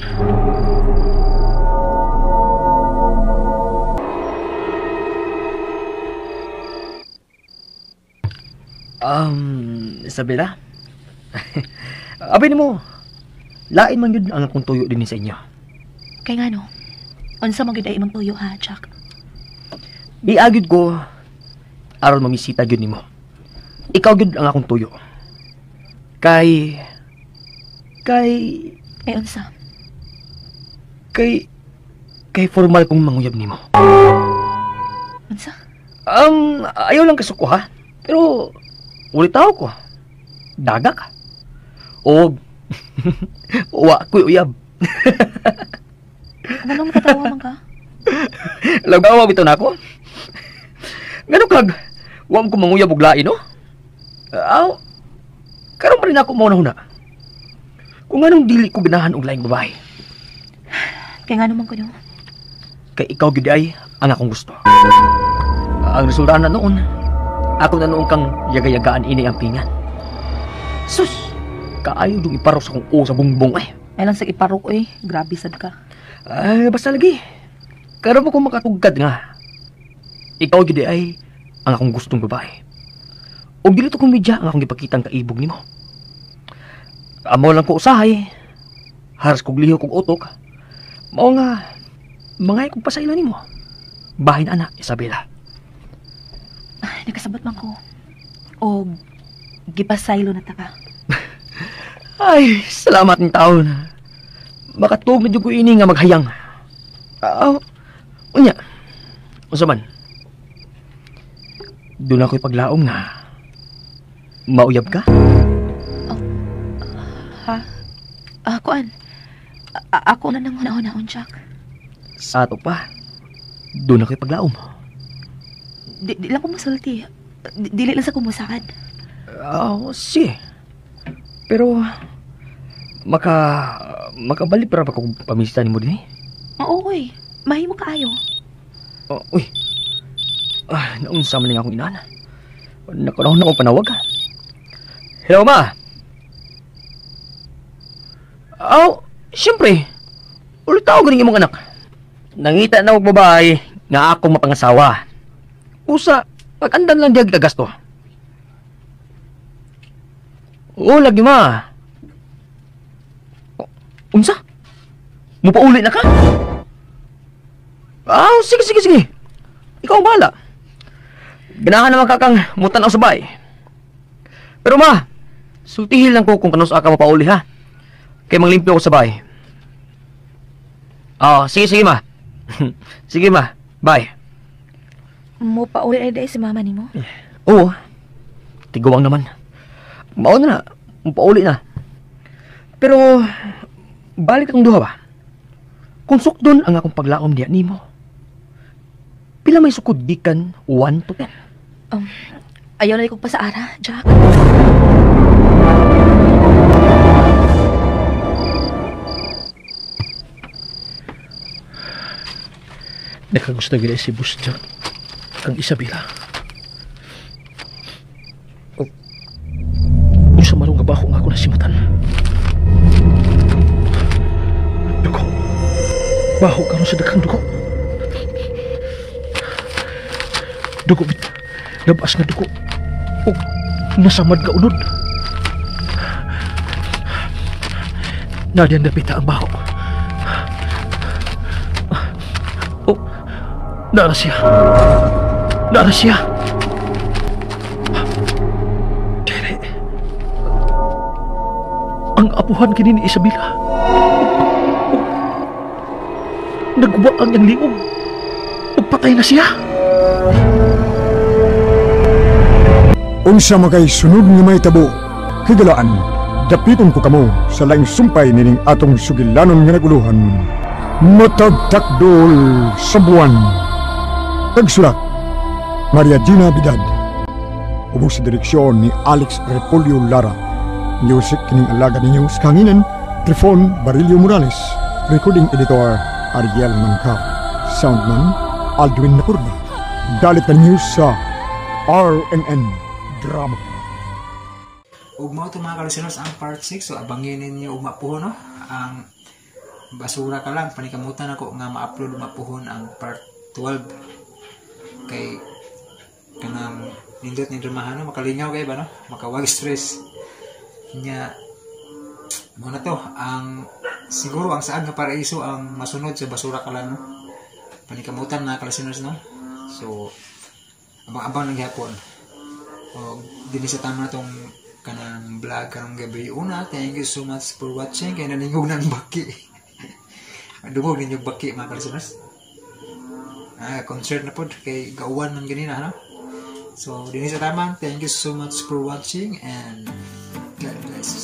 Isabela? Abay ni mo, lain man yun ang akong tuyo din sa inyo. Kaya nga no, unsa man gyud ay imong tuyo ha, Jack? Biagyod ko, aron mamisita gyud nimo. Ikaw gyud ang akong tuyo. Kay unsa? Kay formal kong manguyab nimo. Unsa? Ayaw lang kasuko ha. Pero ulit ko. Daga ka. O wa ko'y uyab. Anong matatawa man ka? Lagawa bitaw na ako. Ngano kag wa ko manguyab og lain no? Karon pa rin ako mo na. Kung anong dili ko ganahan og laing babae. Kaya nga naman ko no? Kay ikaw gid ay ang akong gusto. Ang resulta na noon, ako na noon kang yaga-yagaan ini ang pingan. Sus! Kaayo dong iparok sa kong sa bungbong ay. Ay lang sa iparok eh. Grabe sad ka. Basta lagi. Karon mo kung makatugad nga. Ikaw gid ay ang akong gustong babae. O dili to kong media ang akong gipakitang kaibog nimo. Amo lang ko usahay. Haras kog liho kog utok. Mao nga mangay kog pasaylo nimo. Bahin anak, Isabela. Nakasabot man ko. O gipasaylo na ta ka. Ay, salamat ng taon. makatuog na jud ko ini nga maghayang. Unya. Unsa man? Doon ako'y paglaom nga. Mauyab ka? Kuan. Ako na nang hunahon, Jack. Sa ato pa. Doon ako'y paglaom. Di lang ko masulti. Dili lang sa kumusakad. Sige. Pero, makabalik para ba kung pamisita ni mo din eh? Oo, uy. Mahimo kaayo. Uy. Naunsa man nga akong inana. Nakunahon na akong panawag. Hello, ma. Siyempre. Ulit tawag rin imong anak. Nangita na og babae nga akong mapangasawa. Usa, pag-andan lang diag gasto. Oo, lagi ma. Unsa? Mupauli na ka? Sige. Ikaw ang bahala. Ganahan naman kakang mutanaw sa bahay. Pero ma, sultihil lang ko kung kanus ka mapauli ha. Kaya manglimpyo ko sa bahay. Sige ma. Sige ma, bye. Mo pauli ay day si mama ni mo? Oo. Tigawang naman. Mauna na, pauli na. Pero, balik ang duha ba? Kung sukdon ang akong paglaom niya ni mo, pila may sukod gikan 1 to 10? Ayaw na kong pasaara, Jack. Nakagusto gila si Boss Jack kang Isabela. Unsa marong gabaho nga ako nasimatan. Dugo. Baho karon sa daghang dugo. Dugo bit. Labas nga dugo. Nasamad ka unod. Nadiyan napita ang baho. Nara siya. Dere. Ang apuhan kini ni Isabela. Nagwa ang niyang liog. Patay na siya. Unsa magay sunod nga may tabo. Higalaan, dapiton ko kamo sa laing sumpay nining atong sugilanon nga naguluhan. Matagtakdol sa buwan. Tagsulat, Maria Gina Bidad. Ubos sa direksyon ni Alex Repolyo Lara. Music kining alaga ninyo sa kanginan, Trifon Barilio Morales. Recording editor, Ariel Mancao. Soundman, Aldwin Napurna. Dalit na news sa RNN Drama. Ugma ito mga kalisteners ang part 6. So abangin ninyo ugma po no? Ang basura ka lang. Panikamutan ako nga ma-upload ugma po ang part 12. Kay kanang nindot ni dramahan makalingaw kay ba no? Makawag stress. Nya mo na to ang siguro ang saad nga paraiso ang masunod sa basura ka lang no. Panikamutan na kalisteners no. So abang-abang ng gihapon. O dinhi sa tama tong kanang vlog karong gabi una. Thank you so much for watching. Kaya naningog ng baki. Dungog ninyo baki mga kalisteners. Concert na po kay gauwan ng ganina no? So dinhi sa tama. Thank you so much for watching and God bless.